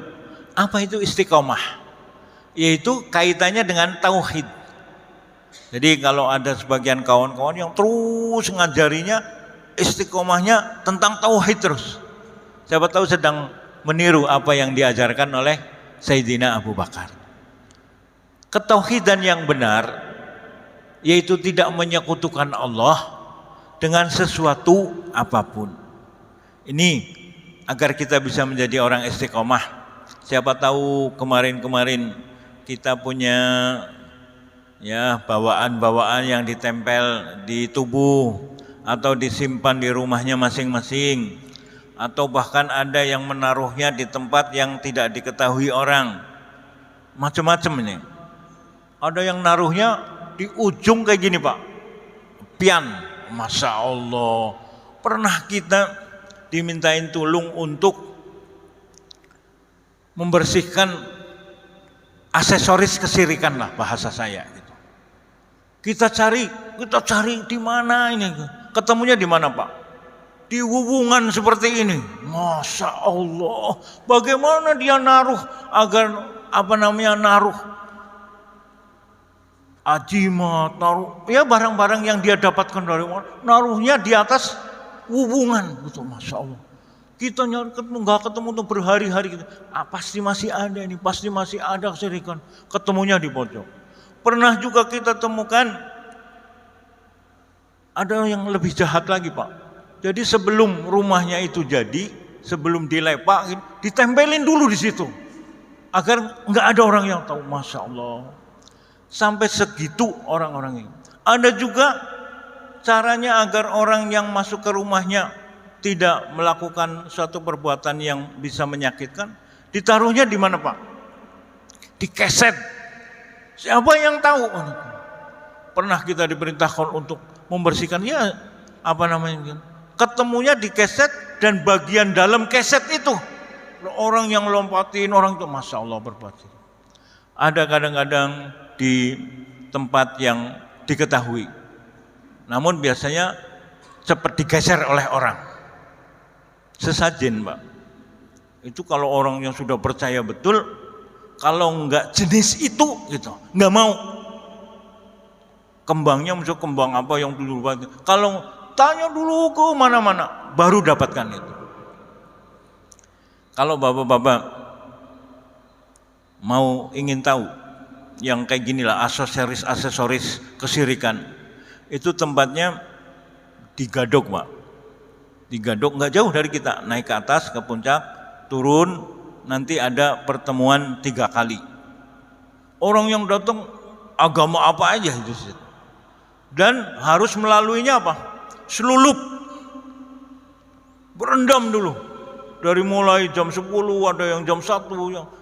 apa itu istiqomah? Yaitu kaitannya dengan tauhid. Jadi kalau ada sebagian kawan-kawan yang terus ngajarinya istiqomahnya tentang tauhid terus, siapa tahu sedang meniru apa yang diajarkan oleh Sayyidina Abu Bakar. Ketauhidan yang benar yaitu tidak menyekutukan Allah dengan sesuatu apapun. Ini agar kita bisa menjadi orang istiqomah. Siapa tahu kemarin-kemarin kita punya ya bawaan-bawaan yang ditempel di tubuh atau disimpan di rumahnya masing-masing, atau bahkan ada yang menaruhnya di tempat yang tidak diketahui orang. Macam-macam ini. Ada yang naruhnya di ujung kayak gini, Pak. Pian. Masya Allah. Pernah kita dimintain tolong untuk membersihkan aksesoris kesirikan lah bahasa saya gitu. Kita cari di mana ini? Ketemunya di mana, Pak? Di hubungan seperti ini. Masya Allah, bagaimana dia naruh agar naruh ajimat, naruh ya barang-barang yang dia dapatkan dari mana, naruhnya di atas hubungan gitu. Masya Allah, kita nyari nggak ketemu tuh berhari-hari gitu. Pasti masih ada ini, pasti masih ada kesirikan. Ketemunya di pojok. Pernah juga kita temukan ada yang lebih jahat lagi, Pak. Jadi sebelum rumahnya itu jadi, sebelum dilepak, ditempelin dulu di situ agar nggak ada orang yang tahu. Masya Allah, sampai segitu orang-orang ini. Ada juga caranya agar orang yang masuk ke rumahnya tidak melakukan suatu perbuatan yang bisa menyakitkan. Ditaruhnya di mana, Pak? Di keset. Siapa yang tahu? Pernah kita diperintahkan untuk membersihkan, ya ketemunya di keset dan bagian dalam keset itu. Orang yang lompatin, orang itu, Masya Allah, berbuat. Ada kadang-kadang di tempat yang diketahui, namun biasanya cepat digeser oleh orang. Sesajen, Pak. Itu kalau orang yang sudah percaya betul, kalau enggak jenis itu gitu, enggak mau. Kembangnya muncul kembang apa yang dulu, kalau tanya dulu ke mana-mana baru dapatkan itu. Kalau bapak-bapak mau ingin tahu yang kayak ginilah aksesoris kesirikan, itu tempatnya di Gadog, Pak. Di Gadog nggak jauh dari kita, naik ke atas ke puncak, turun, nanti ada pertemuan 3 kali. Orang yang datang agama apa aja itu, dan harus melaluinya apa? Selulup, berendam dulu. Dari mulai jam 10, ada yang jam 1,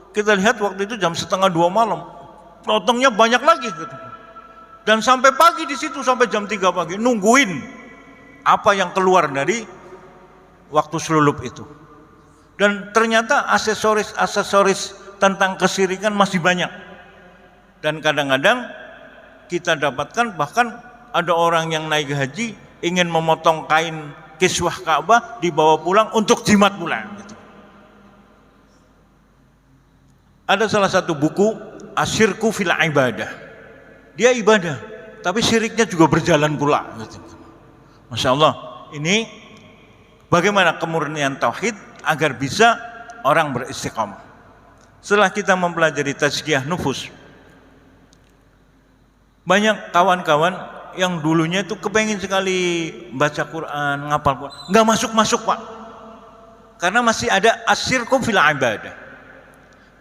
kita lihat waktu itu jam 1:30 malam. Potongnya banyak lagi gitu. Dan sampai pagi di situ, sampai jam 3 pagi nungguin apa yang keluar dari waktu selulup itu. Dan ternyata aksesoris tentang kesirikan masih banyak. Dan kadang-kadang kita dapatkan bahkan ada orang yang naik haji ingin memotong kain kiswah Ka'bah dibawa pulang untuk jimat pulang gitu. Ada salah satu buku Asyirku fil Ibadah. Dia ibadah, tapi syiriknya juga berjalan pula gitu. Masya Allah, ini bagaimana kemurnian tauhid agar bisa orang beristiqamah. Setelah kita mempelajari tazkiyah nufus, banyak kawan-kawan yang dulunya itu kepengen sekali baca Quran, ngapal Quran, nggak masuk-masuk, Pak, karena masih ada asyirku fil ibadah.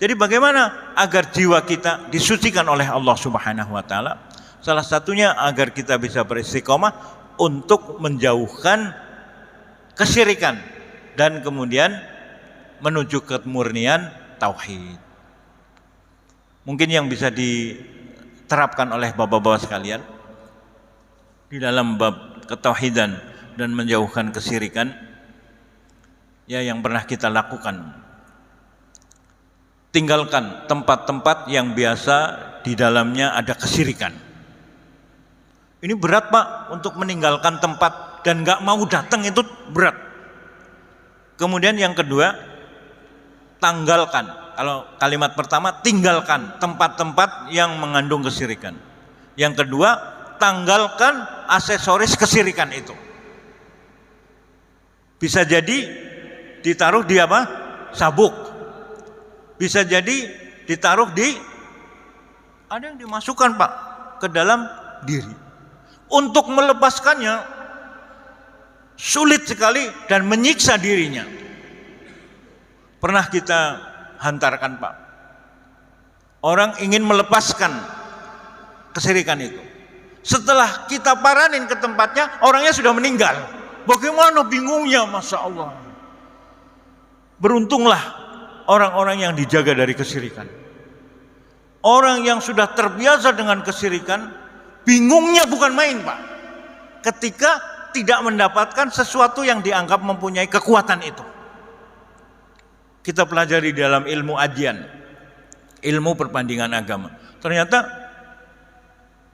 Jadi bagaimana agar jiwa kita disucikan oleh Allah Subhanahu wa taala? Salah satunya agar kita bisa beristiqamah untuk menjauhkan kesyirikan dan kemudian menuju kemurnian tauhid. Mungkin yang bisa diterapkan oleh bapak-bapak sekalian di dalam bab ketauhidan dan menjauhkan kesyirikan, ya, yang pernah kita lakukan. Tinggalkan tempat-tempat yang biasa di dalamnya ada kesyirikan. Ini berat, Pak, untuk meninggalkan tempat dan nggak mau datang itu berat. Kemudian yang kedua, tanggalkan. Kalau kalimat pertama, tinggalkan tempat-tempat yang mengandung kesyirikan. Yang kedua, tanggalkan aksesoris kesyirikan itu. Bisa jadi ditaruh di apa? Sabuk. Bisa jadi ditaruh di, ada yang dimasukkan, Pak, ke dalam diri. Untuk melepaskannya sulit sekali dan menyiksa dirinya. Pernah kita hantarkan, Pak, orang ingin melepaskan kesyirikan itu. Setelah kita paranin ke tempatnya, orangnya sudah meninggal. Bagaimana bingungnya, Masya Allah. Beruntunglah orang-orang yang dijaga dari kesyirikan. Orang yang sudah terbiasa dengan kesyirikan, bingungnya bukan main, Pak, ketika tidak mendapatkan sesuatu yang dianggap mempunyai kekuatan itu. Kita pelajari dalam ilmu adyan, ilmu perbandingan agama. Ternyata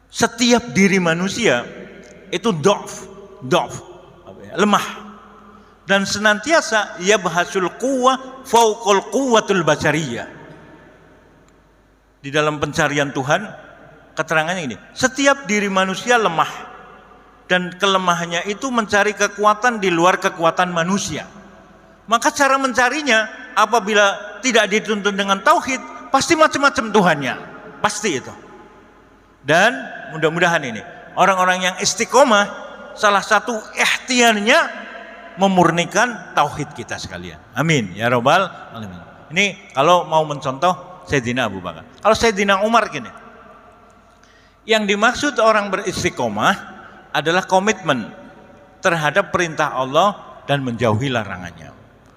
setiap diri manusia itu lemah, dan senantiasa yabhasul quwwah fauqal quwwatul basariyah. Di dalam pencarian Tuhan, keterangannya ini, setiap diri manusia lemah dan kelemahannya itu mencari kekuatan di luar kekuatan manusia. Maka cara mencarinya apabila tidak dituntun dengan tauhid, pasti macam-macam Tuhannya, pasti itu. Dan mudah-mudahan ini orang-orang yang istiqomah, salah satu ikhtiarnya memurnikan tauhid kita sekalian. Amin ya rabbal alamin. Ini kalau mau mencontoh Sayyidina Abu Bakar. Kalau Sayyidina Umar gini, yang dimaksud orang beristiqomah adalah komitmen terhadap perintah Allah dan menjauhi larangannya.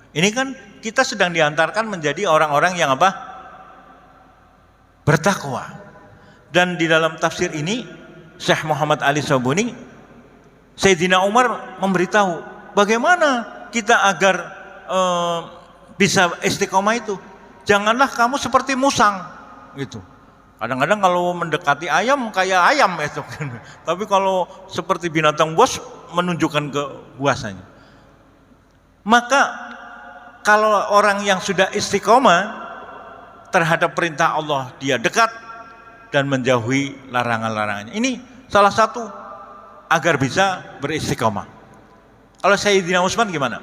Ini kan kita sedang diantarkan menjadi orang-orang yang apa? Bertakwa. Dan di dalam tafsir ini Syekh Muhammad Ali Sabuni, Sayyidina Umar memberitahu bagaimana kita agar bisa istiqomah itu. Janganlah kamu seperti musang gitu. Kadang-kadang kalau mendekati ayam kayak ayam itu. Tapi kalau seperti binatang buas menunjukkan kebuasannya. Maka kalau orang yang sudah istiqomah terhadap perintah Allah dia dekat dan menjauhi larangan-larangannya. Ini salah satu agar bisa beristiqomah. Kalau Sayyidina Utsman gimana?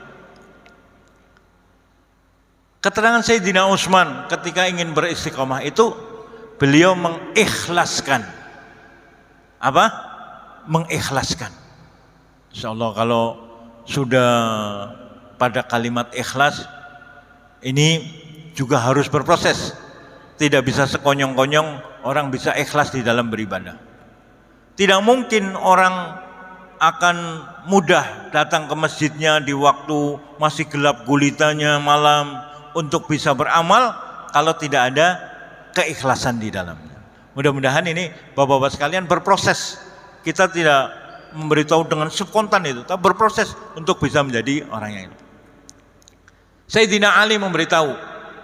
Keterangan Sayyidina Utsman ketika ingin beristiqomah itu beliau mengikhlaskan. Apa? Mengikhlaskan. Insyaallah kalau sudah pada kalimat ikhlas ini juga harus berproses. Tidak bisa sekonyong-konyong orang bisa ikhlas di dalam beribadah. Tidak mungkin orang akan mudah datang ke masjidnya di waktu masih gelap gulitanya malam untuk bisa beramal kalau tidak ada keikhlasan di dalamnya. Mudah-mudahan ini Bapak-bapak sekalian berproses. Kita tidak memberitahu dengan spontan itu, tapi berproses untuk bisa menjadi orang yang itu. Sayyidina Ali memberitahu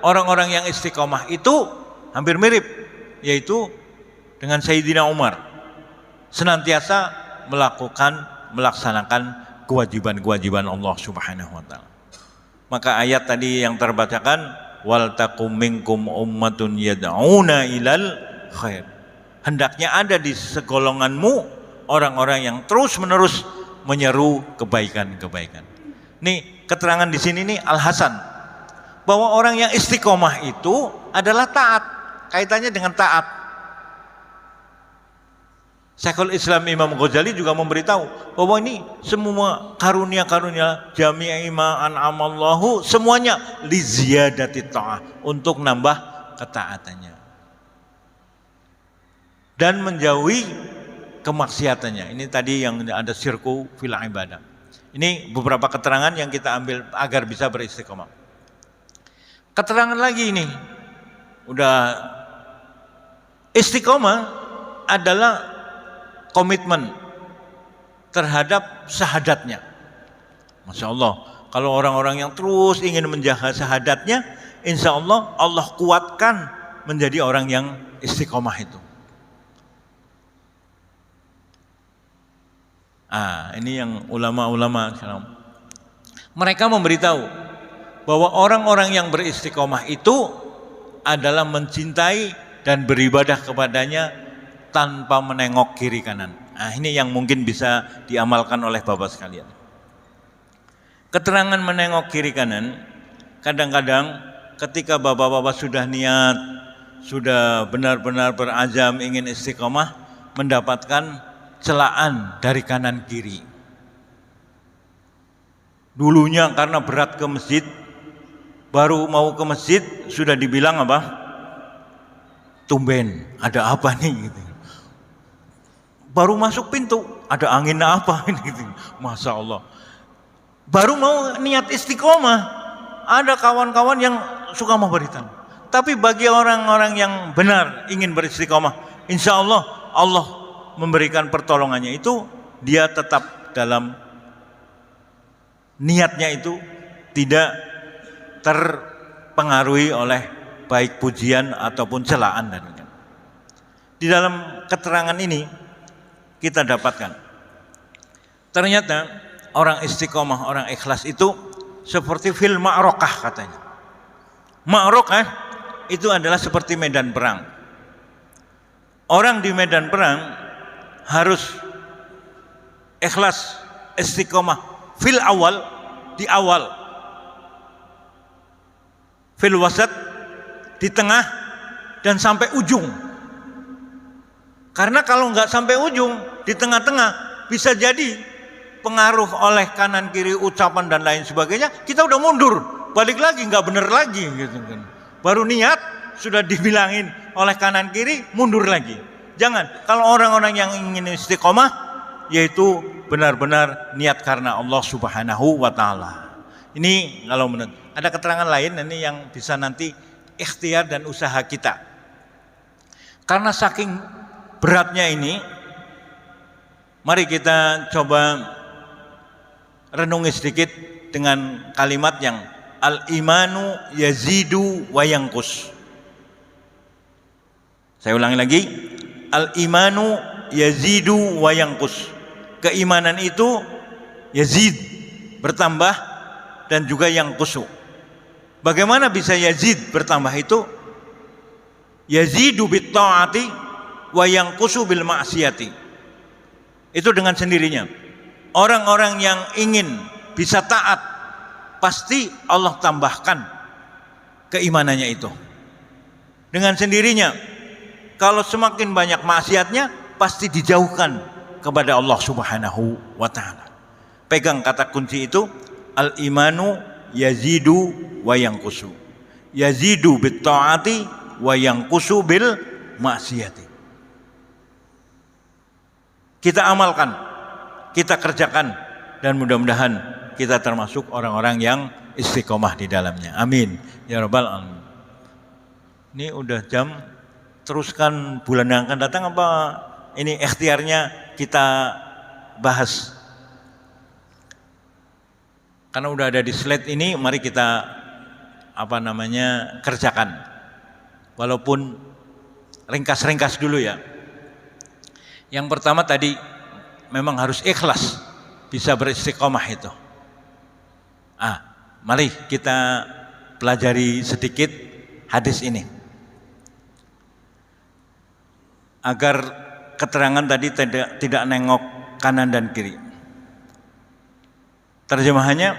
orang-orang yang istiqomah itu hampir mirip, yaitu dengan Sayyidina Umar, senantiasa melaksanakan kewajiban-kewajiban Allah Subhanahu wa taala. Maka ayat tadi yang terbacakan wal takum minkum ummatun yad'una ilal khair. Hendaknya ada di segolonganmu orang-orang yang terus-menerus menyeru kebaikan-kebaikan. Nih, keterangan di sini nih Al Hasan bahwa orang yang istiqomah itu adalah taat. Kaitannya dengan taat. Syekhul Islam Imam Ghazali juga memberitahu bahwa ini semua karunia-karunia jami'a ma an'amallahu semuanya li ziyadati ta'ah, untuk nambah ketaatannya dan menjauhi kemaksiatannya. Ini tadi yang ada syirku fil ibadah. Ini beberapa keterangan yang kita ambil agar bisa beristiqomah. Keterangan lagi ini udah istiqomah adalah komitmen terhadap syahadatnya. Masya Allah, kalau orang-orang yang terus ingin menjaga syahadatnya, insya Allah Allah kuatkan menjadi orang yang istiqomah itu. Ini yang ulama-ulama mereka memberitahu bahwa orang-orang yang beristiqomah itu adalah mencintai dan beribadah kepadanya tanpa menengok kiri kanan. Ini yang mungkin bisa diamalkan oleh Bapak sekalian. Keterangan menengok kiri kanan, kadang-kadang ketika Bapak-bapak sudah niat, sudah benar-benar berazam ingin istiqomah, mendapatkan celaan dari kanan kiri. Dulunya karena berat ke masjid, baru mau ke masjid sudah dibilang apa? Tumben, ada apa nih? Gitu. Baru masuk pintu, ada angin apa ini? Gitu. Masya Allah. Baru mau niat istiqomah, ada kawan-kawan yang suka memberikan. Tapi bagi orang-orang yang benar ingin beristiqomah, insya Allah Allah memberikan pertolongannya itu, dia tetap dalam niatnya itu tidak terpengaruhi oleh baik pujian ataupun celaan. Di dalam keterangan ini kita dapatkan ternyata orang istiqomah, orang ikhlas itu seperti fil ma'rokah katanya. Ma'rokah itu adalah seperti medan perang. Orang di medan perang harus ikhlas, istiqomah fil awal, di awal, fil wasat, di tengah, dan sampai ujung. Karena kalau nggak sampai ujung, di tengah-tengah bisa jadi pengaruh oleh kanan kiri ucapan dan lain sebagainya, kita udah mundur, balik lagi nggak bener lagi gitu kan. Baru niat sudah dibilangin oleh kanan kiri, mundur lagi. Jangan. Kalau orang-orang yang ingin istiqomah, yaitu benar-benar niat karena Allah Subhanahu wa taala. Ini kalau menurut, ada keterangan lain ini yang bisa nanti ikhtiar dan usaha kita. Karena saking beratnya ini, mari kita coba renungi sedikit dengan kalimat yang al-imanu yazidu wa yanqus. Saya ulangi lagi, al-imanu yazidu wa yanqus. Keimanan itu yazid, bertambah, dan juga yanqusu. Bagaimana bisa yazid bertambah itu? yazidu bit ta'ati wa yanqusu bil ma'siyati. Itu dengan sendirinya. Orang-orang yang ingin bisa taat, pasti Allah tambahkan keimanannya itu. Dengan sendirinya, kalau semakin banyak maksiatnya, pasti dijauhkan kepada Allah Subhanahu wa ta'ala. Pegang kata kunci itu, al-imanu yazidu wa yanqusu. Yazidu bit ta'ati wa yanqusu bil ma'siyati. Kita amalkan, kita kerjakan, dan mudah-mudahan kita termasuk orang-orang yang istiqomah di dalamnya. Amin ya rabbal alamin. Ini udah jam, teruskan bulan yang akan datang apa ini ikhtiarnya kita bahas? Karena udah ada di slide ini, mari kita kerjakan. Walaupun ringkas-ringkas dulu ya. Yang pertama tadi memang harus ikhlas bisa beristiqomah itu. Mari kita pelajari sedikit hadis ini. Agar keterangan tadi tidak nengok kanan dan kiri. Terjemahannya,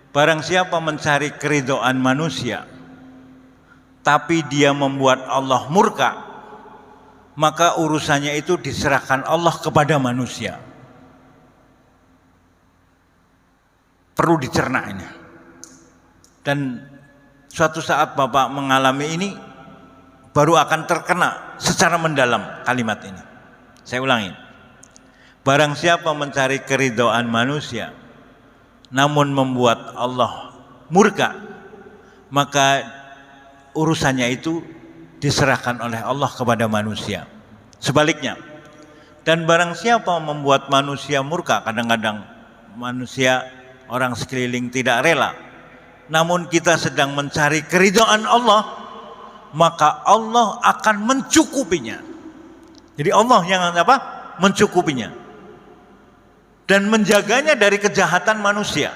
barang siapa mencari keridhaan manusia, tapi dia membuat Allah murka, maka urusannya itu diserahkan Allah kepada manusia. Perlu dicerna ini. Dan suatu saat Bapak mengalami ini, baru akan terkena secara mendalam kalimat ini. Saya ulangi. Barang siapa mencari keridhaan manusia, namun membuat Allah murka, maka urusannya itu diserahkan oleh Allah kepada manusia. Sebaliknya, dan barang siapa membuat manusia murka, kadang-kadang manusia, orang sekeliling tidak rela, namun kita sedang mencari keridhaan Allah, maka Allah akan mencukupinya. Jadi Allah yang mencukupinya dan menjaganya dari kejahatan manusia.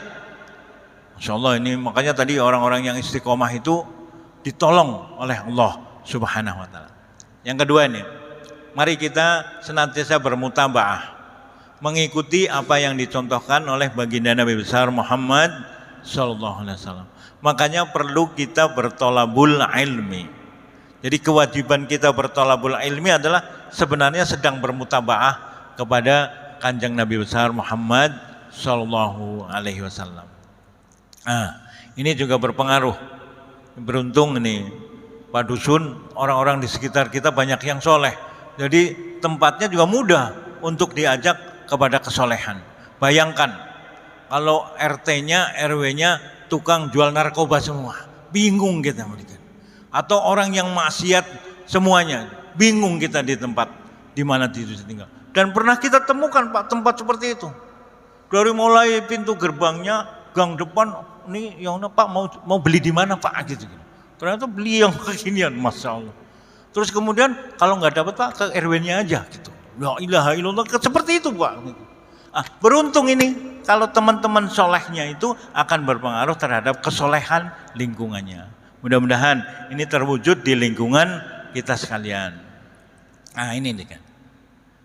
Masya Allah, ini makanya tadi orang-orang yang istiqomah itu ditolong oleh Allah Subhanahu wa ta'ala. Yang kedua ini, mari kita senantiasa bermutabaah, mengikuti apa yang dicontohkan oleh baginda Nabi besar Muhammad sallallahu alaihi wasallam. Makanya perlu kita bertolabul ilmi. Jadi kewajiban kita bertolabul ilmi adalah sebenarnya sedang bermutabaah kepada Kanjeng Nabi besar Muhammad sallallahu alaihi wasallam. Ini juga berpengaruh. Beruntung ini Pak Dusun, orang-orang di sekitar kita banyak yang soleh. Jadi tempatnya juga mudah untuk diajak kepada kesolehan. Bayangkan kalau RT-nya, RW-nya tukang jual narkoba semua, bingung kita. Atau orang yang maksiat semuanya, bingung kita di tempat di mana dia tinggal. Dan pernah kita temukan Pak tempat seperti itu. Dari mulai pintu gerbangnya, gang depan, ini yang Pak mau beli di mana Pak gitu. Ternyata beli yang kekinian, Masya Allah. Terus kemudian kalau nggak dapat Pak ke RW-nya aja gitu. La ilaha illallah, seperti itu Pak. Beruntung ini kalau teman-teman solehnya itu akan berpengaruh terhadap kesolehan lingkungannya. Mudah-mudahan ini terwujud di lingkungan kita sekalian. Ini nih kan.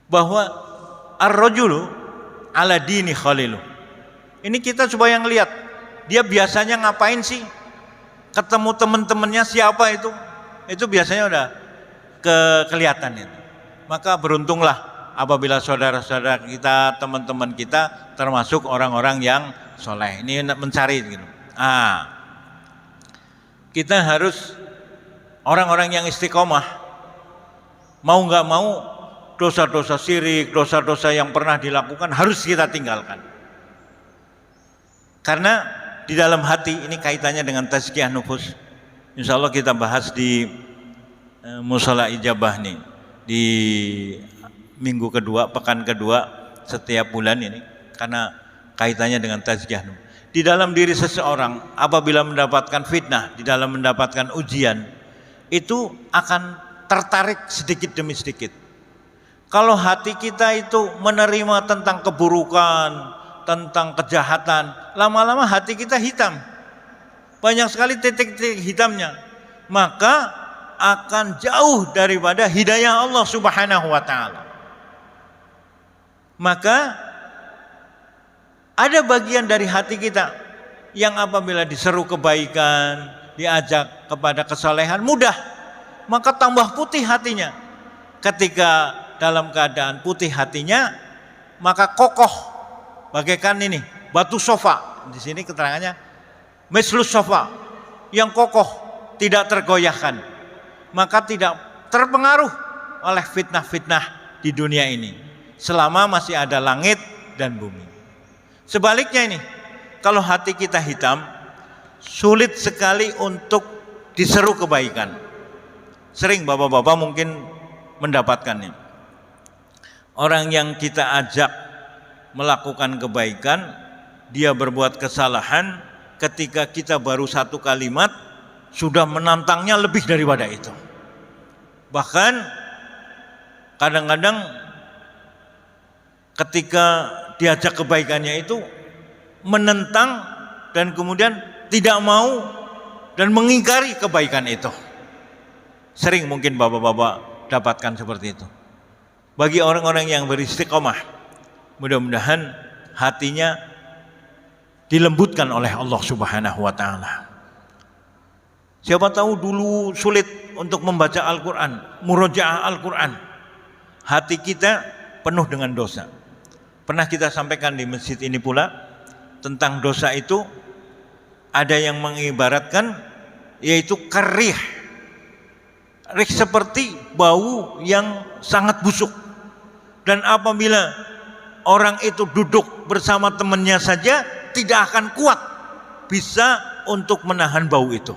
Bahwa ar-rajulu ala dini khalilu. Ini kita coba yang lihat. Dia biasanya ngapain sih? Ketemu teman-temannya siapa itu? Itu biasanya udah kelihatan itu. Maka beruntunglah apabila saudara-saudara kita, teman-teman kita termasuk orang-orang yang soleh. Ini mencari gitu. Kita harus orang-orang yang istiqomah. Mau nggak mau, dosa-dosa syirik, dosa-dosa yang pernah dilakukan harus kita tinggalkan. Karena di dalam hati ini kaitannya dengan tazkiyah nufus. Insya Allah kita bahas di Mushola Ijabah nih, di minggu kedua, pekan kedua setiap bulan ini, karena kaitannya dengan tazkiyah nufus. Di dalam diri seseorang apabila mendapatkan fitnah, di dalam mendapatkan ujian, itu akan tertarik sedikit demi sedikit. Kalau hati kita itu menerima tentang keburukan, tentang kejahatan, lama-lama hati kita hitam. Banyak sekali titik-titik hitamnya. Maka akan jauh daripada hidayah Allah Subhanahu wa taala. Maka ada bagian dari hati kita yang apabila diseru kebaikan, diajak kepada kesalehan, mudah, maka tambah putih hatinya. Ketika dalam keadaan putih hatinya, maka kokoh bagaikan ini batu sofa. Di sini keterangannya mislus sofa, yang kokoh, tidak tergoyahkan, maka tidak terpengaruh oleh fitnah-fitnah di dunia ini selama masih ada langit dan bumi. Sebaliknya ini, kalau hati kita hitam, sulit sekali untuk diseru kebaikan. Sering bapak-bapak mungkin mendapatkannya. Orang yang kita ajak melakukan kebaikan, dia berbuat kesalahan, ketika kita baru satu kalimat sudah menantangnya lebih daripada itu. Bahkan kadang-kadang ketika diajak kebaikannya itu menentang dan kemudian tidak mau dan mengingkari kebaikan itu. Sering mungkin bapak-bapak dapatkan seperti itu. Bagi orang-orang yang beristiqomah, mudah-mudahan hatinya dilembutkan oleh Allah Subhanahu wa taala. Siapa tahu dulu sulit untuk membaca Al-Qur'an, murojaah Al-Qur'an. Hati kita penuh dengan dosa. Pernah kita sampaikan di masjid ini pula tentang dosa itu, ada yang mengibaratkan yaitu karih. Rih seperti bau yang sangat busuk. Dan apabila orang itu duduk bersama temannya saja tidak akan kuat bisa untuk menahan bau itu.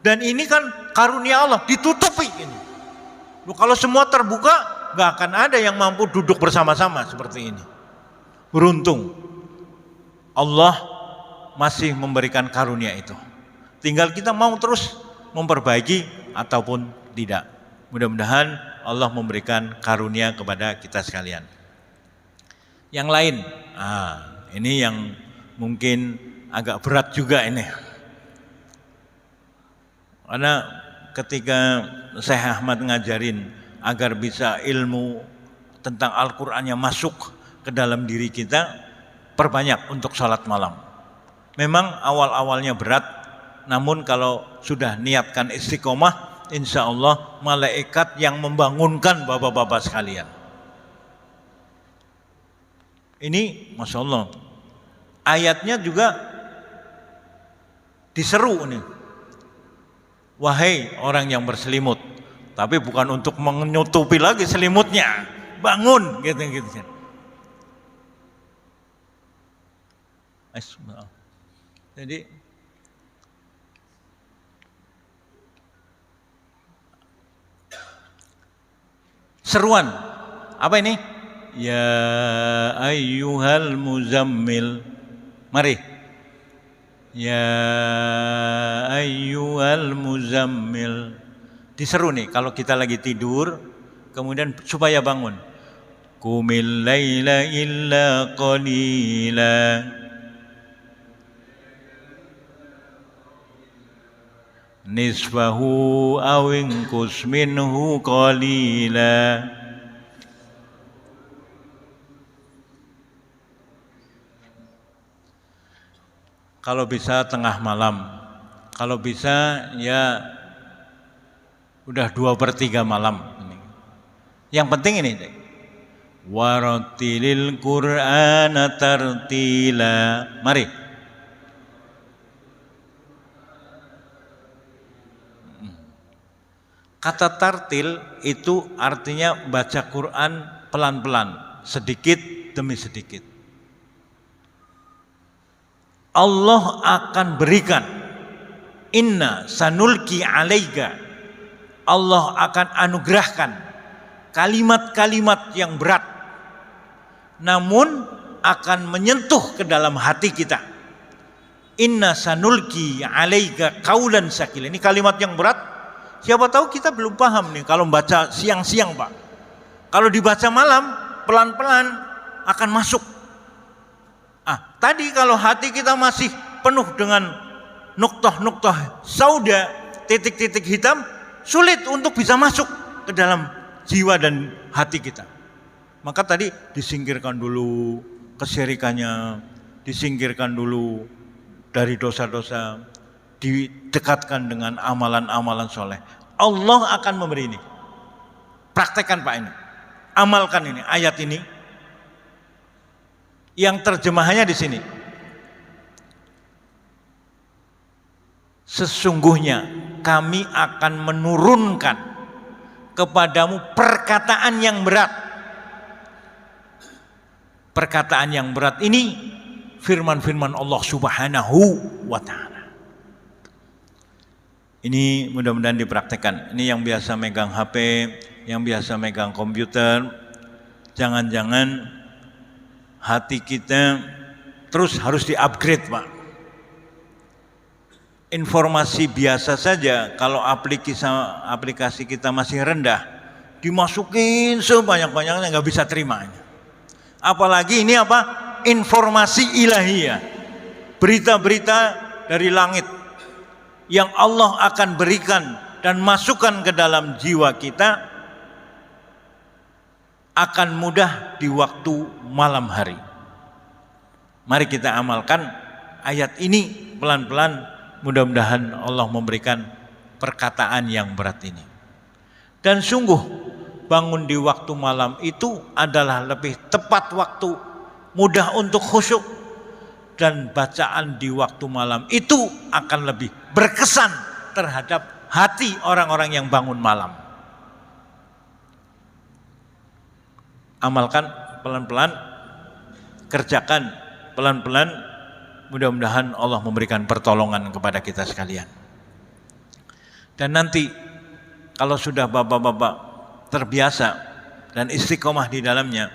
Dan ini kan karunia Allah, ditutupi ini. Kalau semua terbuka, gak akan ada yang mampu duduk bersama-sama seperti ini. Beruntung Allah masih memberikan karunia itu. Tinggal kita mau terus memperbaiki ataupun tidak. Mudah-mudahan Allah memberikan karunia kepada kita sekalian. Yang lain, ini yang mungkin agak berat juga ini. Karena ketika Syekh Ahmad ngajarin agar bisa ilmu tentang Al-Qur'annya masuk ke dalam diri kita, perbanyak untuk sholat malam. Memang awal-awalnya berat, namun kalau sudah niatkan istiqomah, insya Allah malaikat yang membangunkan bapak-bapak sekalian. Ini Masya Allah, ayatnya juga diseru nih. Wahai orang yang berselimut, tapi bukan untuk menutupi lagi selimutnya, bangun gitu. Jadi seruan apa ini? Ya ayyuhal muzammil. Mari. Ya ayyuhal muzammil. Diseru nih kalau kita lagi tidur, kemudian supaya bangun. Qumil laila illa qalila. Nisfahu aw inqus minhu qalila. Kalau bisa tengah malam, kalau bisa ya udah 2/3 malam. Yang penting ini, warattilil Qur'ana tartila. Mari. Kata tartil itu artinya baca Quran pelan-pelan, sedikit demi sedikit. Allah akan berikan, inna sanulki alaika, Allah akan anugerahkan kalimat-kalimat yang berat, namun akan menyentuh ke dalam hati kita. Inna sanulki alaika qaulan sakila. Ini kalimat yang berat. Siapa tahu kita belum paham nih kalau membaca siang-siang Pak. Kalau dibaca malam pelan-pelan akan masuk. Tadi kalau hati kita masih penuh dengan nuktah-nuktah sauda, titik-titik hitam, sulit untuk bisa masuk ke dalam jiwa dan hati kita. Maka tadi disingkirkan dulu kesyirikannya, disingkirkan dulu dari dosa-dosa, didekatkan dengan amalan-amalan soleh. Allah akan memberi ini. Praktekkan Pak ini, amalkan ini, ayat ini. Yang terjemahannya di sini. Sesungguhnya kami akan menurunkan kepadamu perkataan yang berat. Perkataan yang berat ini firman-firman Allah Subhanahu wa Ta'ala. Ini mudah-mudahan dipraktekkan. Ini yang biasa megang HP, yang biasa megang komputer, jangan-jangan hati kita terus harus di-upgrade, Pak. Informasi biasa saja kalau aplikasi kita masih rendah, dimasukin sebanyak-banyaknya nggak bisa terima. Apalagi ini apa? Informasi ilahiyah, berita-berita dari langit yang Allah akan berikan dan masukkan ke dalam jiwa kita, akan mudah di waktu malam hari. Mari kita amalkan ayat ini pelan-pelan, mudah-mudahan Allah memberikan perkataan yang berat ini. Dan sungguh bangun di waktu malam itu adalah lebih tepat waktu, mudah untuk khusyuk, dan bacaan di waktu malam itu akan lebih berkesan terhadap hati orang-orang yang bangun malam. Amalkan pelan-pelan, kerjakan pelan-pelan, mudah-mudahan Allah memberikan pertolongan kepada kita sekalian. Dan nanti kalau sudah bapak-bapak terbiasa dan istiqomah di dalamnya,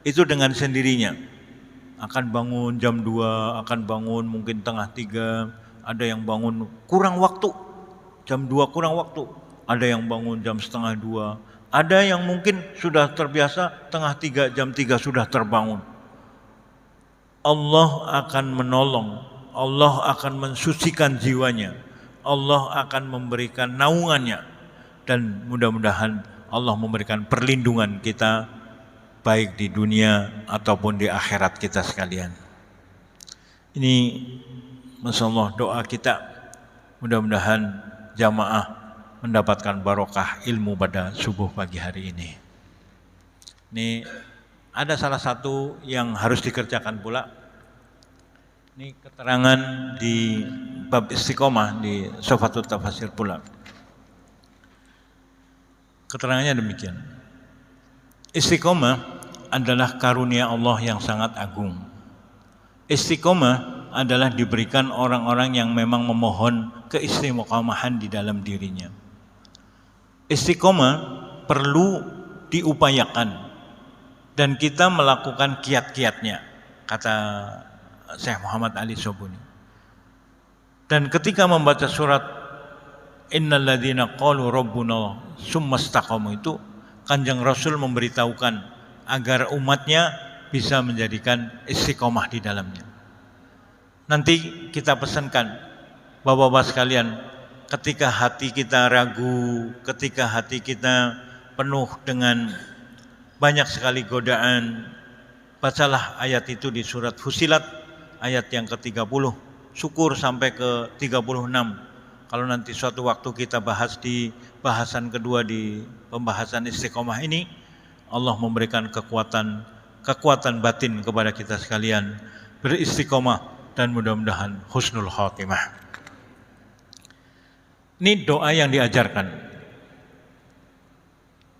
itu dengan sendirinya akan bangun jam 2, akan bangun mungkin tengah 3, ada yang bangun kurang waktu, jam 2 kurang waktu, ada yang bangun jam setengah 2, ada yang mungkin sudah terbiasa tengah 3, jam 3 sudah terbangun. Allah akan menolong, Allah akan mensucikan jiwanya, Allah akan memberikan naungannya, dan mudah-mudahan Allah memberikan perlindungan kita baik di dunia ataupun di akhirat kita sekalian. Ini Masya Allah doa kita, mudah-mudahan jamaah mendapatkan barokah ilmu pada subuh pagi hari ini. Ini ada salah satu yang harus dikerjakan pula. Ini keterangan di bab istiqomah di Sofatut Tafasir pula. Keterangannya demikian. Istiqomah adalah karunia Allah yang sangat agung. Istiqomah adalah diberikan orang-orang yang memang memohon keistiqomahan di dalam dirinya. Istiqomah perlu diupayakan dan kita melakukan kiat-kiatnya, kata Syekh Muhammad Ali Sobuni. Dan ketika membaca surat Innal ladzina qalu rabbuna tsumma istaqamu itu, Kanjeng Rasul memberitahukan agar umatnya bisa menjadikan istiqomah di dalamnya. Nanti kita pesankan bapak-bapak sekalian, ketika hati kita ragu, ketika hati kita penuh dengan banyak sekali godaan, bacalah ayat itu di surat Fusilat ayat yang ke-30, syukur sampai ke 36. Kalau nanti suatu waktu kita bahas di bahasan kedua di pembahasan istiqomah ini, Allah memberikan kekuatan batin kepada kita sekalian beristiqomah dan mudah-mudahan husnul khatimah. Ini doa yang diajarkan.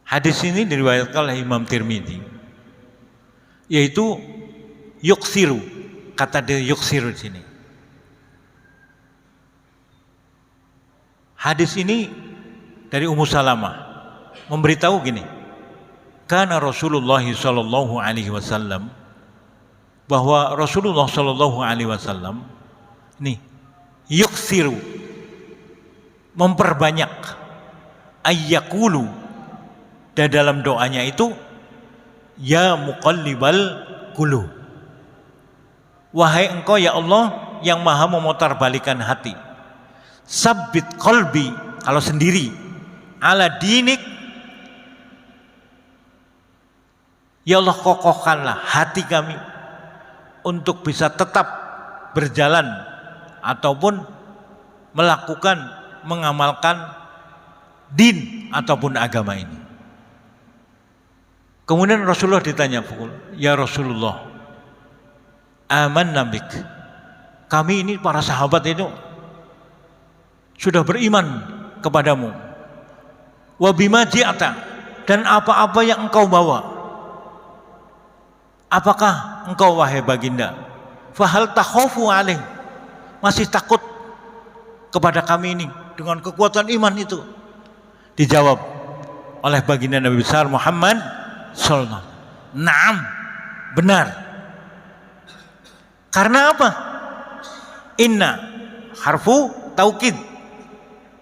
Hadis ini diriwayatkan oleh Imam Tirmidzi, yaitu yuksiru, kata dia yuksiru di sini. Hadis ini dari Ummu Salamah memberitahu gini, karena Rasulullah sallallahu alaihi wasallam, bahwa Rasulullah sallallahu alaihi wasallam nih yuksiru, memperbanyak, ayyakulu, dan dalam doanya itu ya muqallibal qulub, wahai engkau ya Allah yang maha memutarbalikan hati, sabbit qalbi, kalau sendiri ala dinik. Ya Allah, kokohkanlah hati kami untuk bisa tetap berjalan ataupun melakukan, mengamalkan din ataupun agama ini. Kemudian Rasulullah ditanya, ya Rasulullah, amanna bik. Kami ini para sahabat itu sudah beriman kepadamu. Wa bima ji'ata, dan apa-apa yang engkau bawa. Apakah engkau wahai baginda? Fahal takhafu alaih, masih takut kepada kami ini dengan kekuatan iman itu? Dijawab oleh baginda Nabi besar Muhammad sallallahu. Naam, benar. Karena apa? Inna harfu taukid.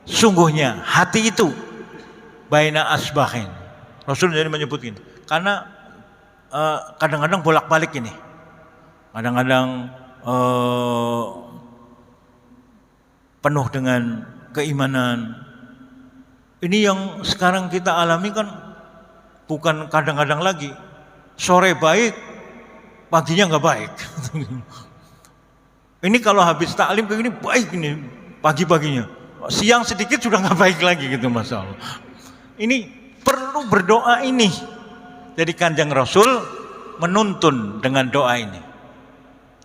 Sungguhnya hati itu baina asbahin. Rasul jadi menyebutkan. Karena kadang-kadang bolak-balik ini. Kadang-kadang penuh dengan keimanan. Ini yang sekarang kita alami kan bukan kadang-kadang lagi. Sore baik, paginya nggak baik. Ini kalau habis taklim begini baik ini pagi-paginya. Siang sedikit sudah nggak baik lagi gitu, Masya Allah. Ini perlu berdoa ini. Jadi Kanjeng Rasul menuntun dengan doa ini.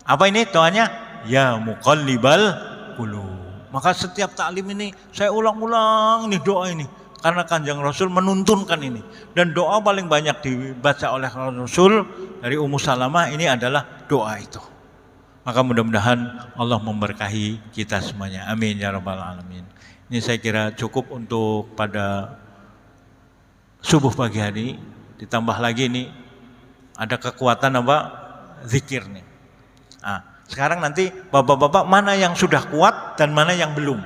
Apa ini doanya? Ya muqallibal qulub. Maka setiap taklim ini saya ulang-ulang nih doa ini. Karena Kanjeng Rasul menuntunkan ini. Dan doa paling banyak dibaca oleh Rasul dari Ummu Salamah ini adalah doa itu. Maka mudah-mudahan Allah memberkahi kita semuanya. Amin ya rabbal alamin. Ini saya kira cukup untuk pada subuh pagi hari. Ditambah lagi ini ada kekuatan apa? Zikir nih. Nah, sekarang nanti bapak-bapak mana yang sudah kuat dan mana yang belum.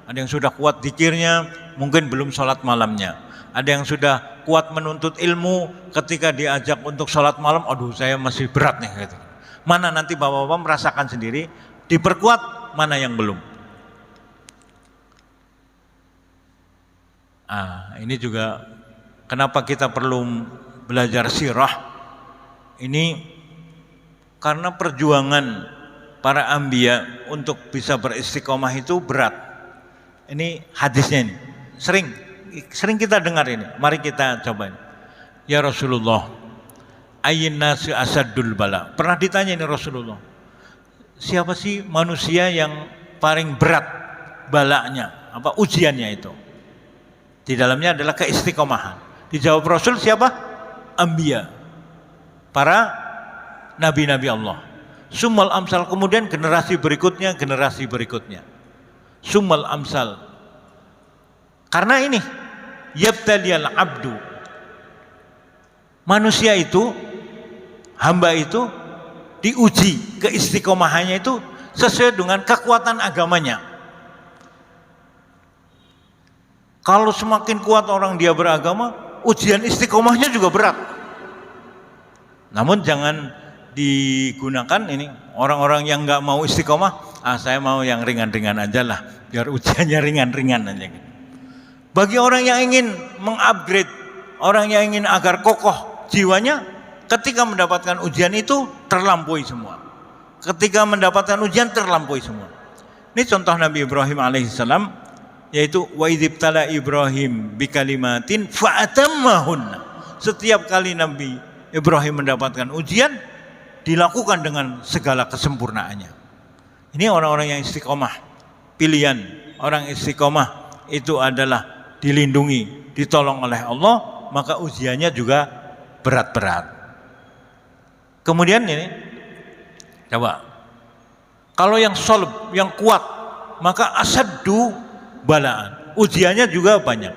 Ada yang sudah kuat zikirnya, mungkin belum sholat malamnya. Ada yang sudah kuat menuntut ilmu, ketika diajak untuk sholat malam, aduh saya masih berat nih gitu. Mana nanti bapak-bapak merasakan sendiri, diperkuat, mana yang belum. Ini juga kenapa kita perlu belajar sirah. Ini karena perjuangan para anbiya untuk bisa beristiqomah itu berat. Ini hadisnya ini. Sering kita dengar ini. Mari kita coba ini. Ya Rasulullah, ayyin nasi asaddul bala. Pernah ditanya ini Rasulullah, siapa sih manusia yang paling berat balanya, apa ujiannya itu? Di dalamnya adalah keistiqomahan. Dijawab Rasul siapa? Anbiya, para nabi-nabi Allah. Summal amsal, kemudian generasi berikutnya, Summal amsal. Karena ini yabtaliyal abdu. Manusia itu, hamba itu diuji keistiqomahannya itu sesuai dengan kekuatan agamanya. Kalau semakin kuat orang dia beragama, ujian istiqomahnya juga berat. Namun jangan digunakan ini orang-orang yang nggak mau istiqomah, saya mau yang ringan-ringan aja lah, biar ujiannya ringan-ringan aja. Bagi orang yang ingin mengupgrade, orang yang ingin agar kokoh jiwanya, ketika mendapatkan ujian itu terlampaui semua. Ketika mendapatkan ujian terlampaui semua. Ini contoh Nabi Ibrahim alaihissalam, yaitu wa idzibtala Ibrahim bikalimatin fa'atammahunna. Setiap kali Nabi Ibrahim mendapatkan ujian, dilakukan dengan segala kesempurnaannya. Ini orang-orang yang istiqomah. Pilihan orang istiqomah itu adalah dilindungi, ditolong oleh Allah, maka ujiannya juga berat-berat. Kemudian ini, coba, kalau yang solb, yang kuat, maka asaddu balaan, ujiannya juga banyak.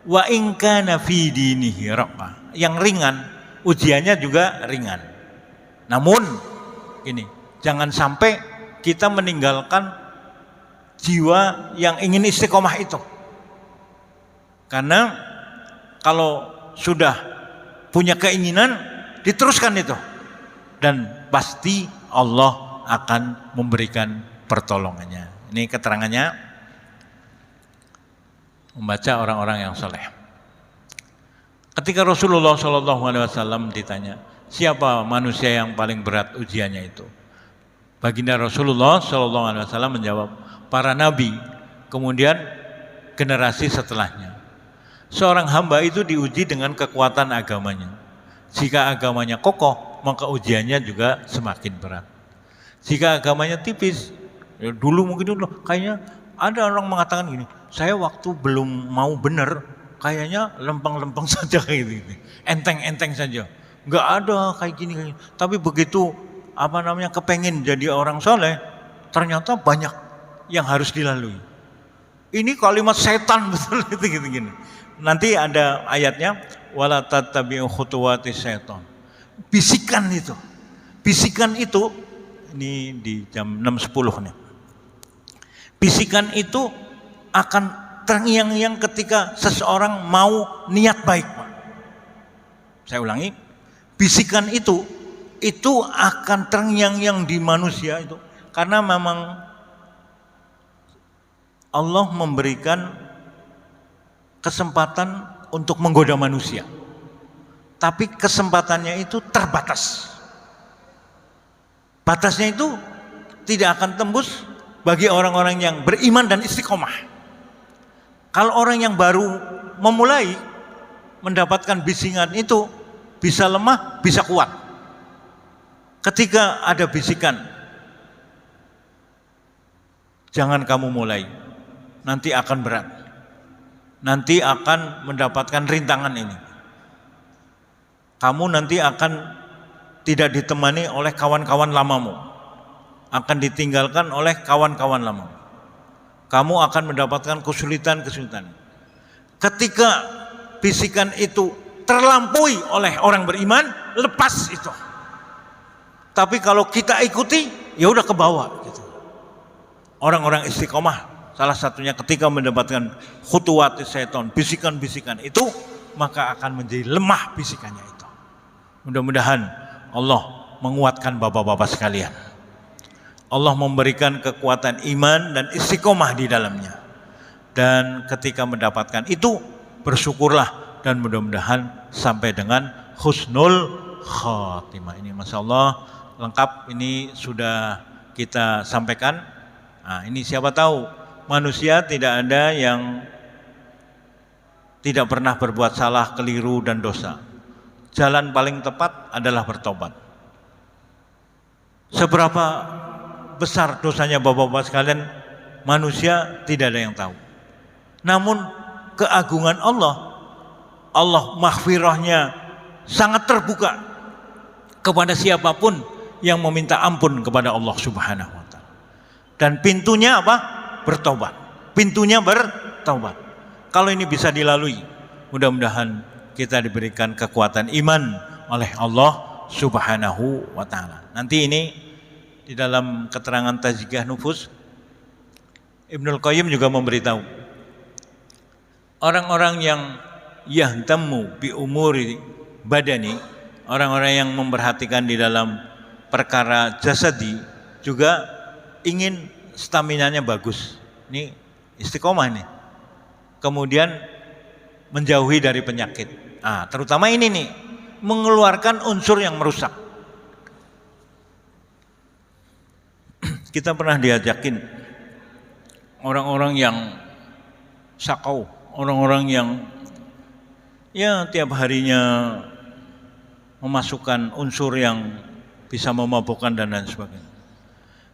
Wa in kana fi dinihi raqqa, yang ringan, ujiannya juga ringan. Namun ini jangan sampai kita meninggalkan jiwa yang ingin istiqomah itu. Karena kalau sudah punya keinginan, diteruskan itu. Dan pasti Allah akan memberikan pertolongannya. Ini keterangannya. membaca orang-orang yang soleh. Ketika Rasulullah SAW ditanya, siapa manusia yang paling berat ujiannya itu? Baginda Rasulullah SAW menjawab, para nabi, kemudian generasi setelahnya. Seorang hamba itu diuji dengan kekuatan agamanya. Jika agamanya kokoh, maka ujiannya juga semakin berat. Jika agamanya tipis, ya dulu mungkin kayaknya ada orang mengatakan gini, saya waktu belum mau benar, kayaknya lempeng-lempeng saja kayak gitu, enteng-enteng saja, nggak ada kayak gini. Tapi begitu kepengen jadi orang soleh, ternyata banyak yang harus dilalui. Ini kalimat setan betul itu gitu-gini. Nanti ada ayatnya, wala tattabi'u khutuwati syaitan. Bisikan itu ini di jam 6.10 nih. Bisikan itu akan terngiang-ngiang ketika seseorang mau niat baik, Pak. Saya ulangi, bisikan itu akan terngiang-ngiang di manusia itu karena memang Allah memberikan kesempatan untuk menggoda manusia. Tapi kesempatannya itu terbatas. Batasnya itu tidak akan tembus bagi orang-orang yang beriman dan istiqomah. Kalau orang yang baru memulai mendapatkan bisikan itu bisa lemah, bisa kuat. Ketika ada bisikan, jangan kamu mulai, nanti akan berat. Nanti akan mendapatkan rintangan ini. Kamu nanti akan tidak ditemani oleh kawan-kawan lamamu, akan ditinggalkan oleh kawan-kawan lama. Kamu akan mendapatkan kesulitan-kesulitan. Ketika bisikan itu terlampaui oleh orang beriman, lepas itu. Tapi kalau kita ikuti, ya udah ke bawah gitu. Orang-orang istiqomah salah satunya ketika mendapatkan khutuwati syaitan, bisikan-bisikan itu, maka akan menjadi lemah bisikannya itu. Mudah-mudahan Allah menguatkan bapak-bapak sekalian. Allah memberikan kekuatan iman dan istiqomah di dalamnya. Dan ketika mendapatkan itu, bersyukurlah dan mudah-mudahan sampai dengan husnul khatimah. Ini Masya Allah lengkap, ini sudah kita sampaikan. Nah, ini siapa tahu manusia tidak ada yang tidak pernah berbuat salah, keliru dan dosa. Jalan paling tepat adalah bertobat. Seberapa besar dosanya bapak-bapak sekalian, manusia tidak ada yang tahu. Namun keagungan Allah maghfirahnya sangat terbuka kepada siapapun yang meminta ampun kepada Allah Subhanahu wa taala. Dan pintunya apa? Bertobat. Pintunya bertobat. Kalau ini bisa dilalui, mudah-mudahan kita diberikan kekuatan iman oleh Allah Subhanahu wa taala. Nanti ini di dalam keterangan Tazkiyah Nufus, Ibnul Qayyim juga memberitahu orang-orang yang yahtammu bi umuri badani, orang-orang yang memperhatikan di dalam perkara jasadi, juga ingin staminanya bagus. Ini istiqomah nih. Kemudian menjauhi dari penyakit. Terutama ini nih, mengeluarkan unsur yang merusak. Kita pernah diajakin orang-orang yang sakau, orang-orang yang ya tiap harinya memasukkan unsur yang bisa memabukkan dan lain sebagainya.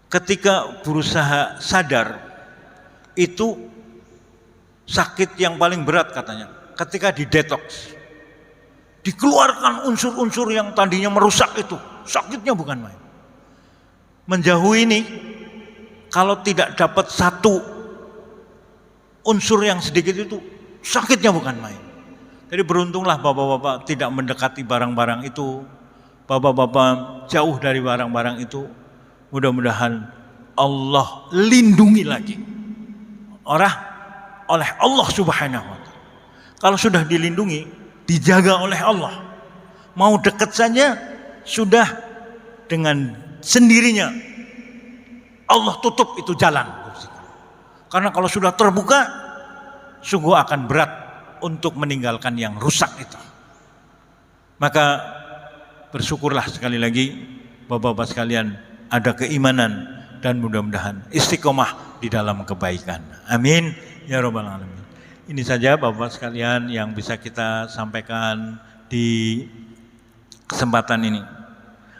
Ketika berusaha sadar, itu sakit yang paling berat katanya. Ketika didetoks, dikeluarkan unsur-unsur yang tadinya merusak itu, sakitnya bukan main. Menjauhi ini, kalau tidak dapat satu unsur yang sedikit itu, sakitnya bukan main. Jadi beruntunglah bapak-bapak tidak mendekati barang-barang itu, bapak-bapak jauh dari barang-barang itu. Mudah-mudahan Allah lindungi lagi oleh Allah Subhanahu wa taala. Kalau sudah dilindungi, dijaga oleh Allah, mau dekat saja sudah dengan sendirinya Allah tutup itu jalan. Karena kalau sudah terbuka, sungguh akan berat untuk meninggalkan yang rusak itu. Maka bersyukurlah sekali lagi Bapak-bapak sekalian ada keimanan dan mudah-mudahan istiqomah di dalam kebaikan. Amin ya rabbal alamin. Ini saja Bapak sekalian yang bisa kita sampaikan di kesempatan ini.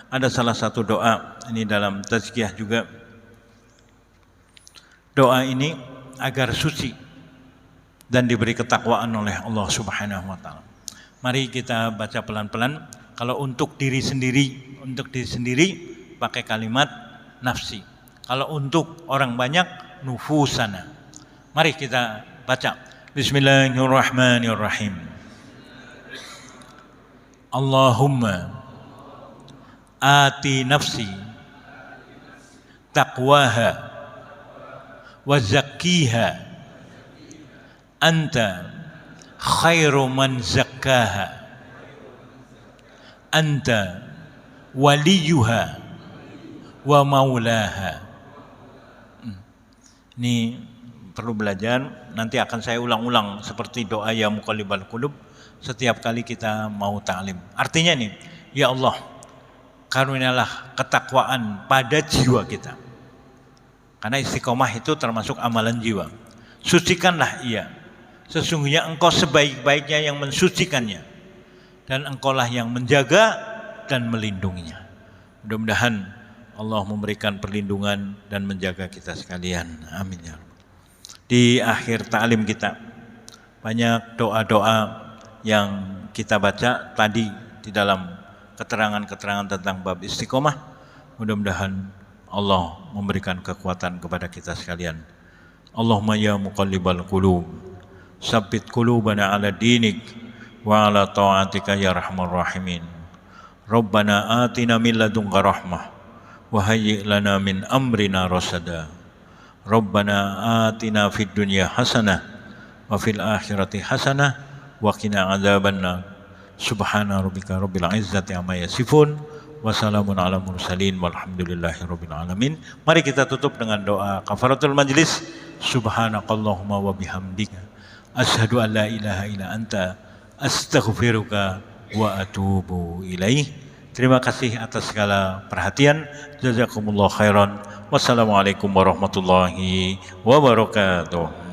Ada salah satu doa ini dalam tazkiyah juga. Doa ini agar suci dan diberi ketakwaan oleh Allah Subhanahu wa taala. Mari kita baca pelan-pelan. Kalau untuk diri sendiri pakai kalimat nafsi. Kalau untuk orang banyak nufusana. Mari kita baca. Bismillahirrahmanirrahim. Allahumma ati nafsi taqwaha wa zakkiha anta khairu man zakkaha anta waliyuha wa maulaha. Ini perlu belajar, nanti akan saya ulang-ulang seperti doa ya muqallibal qulub setiap kali kita mau ta'lim. Artinya nih, ya Allah, karunialah ketakwaan pada jiwa kita. Karena istiqomah itu termasuk amalan jiwa. Sucikanlah ia. Sesungguhnya engkau sebaik-baiknya yang mensucikannya. Dan engkaulah yang menjaga dan melindunginya. Mudah-mudahan Allah memberikan perlindungan dan menjaga kita sekalian. Amin ya rabbal. Di akhir ta'lim kita banyak doa-doa yang kita baca tadi di dalam keterangan-keterangan tentang bab istiqomah. Mudah-mudahan Allah memberikan kekuatan kepada kita sekalian. Allahumma ya muqallibal qulub, sabbit qulubana ala dinik wa ala ta'atika ya rahman rahimin. Rabbana atina min ladunka rahmah wa hayyi' lana min amrina rasada. Rabbana atina fid dunya hasanah wa fil akhirati hasanah wa qina adzabannar. Subhana rabbika rabbil izzati amma yasifun wa salamun ala mursalin walhamdulillahi rabbil alamin. Mari kita tutup dengan doa kafaratul majlis. Subhanakallahumma wa bihamdika asyhadu an la ilaha illa anta astaghfiruka wa atubu ilaih. Terima kasih atas segala perhatian. Jazakumullah khairan. Wassalamualaikum warahmatullahi wabarakatuh.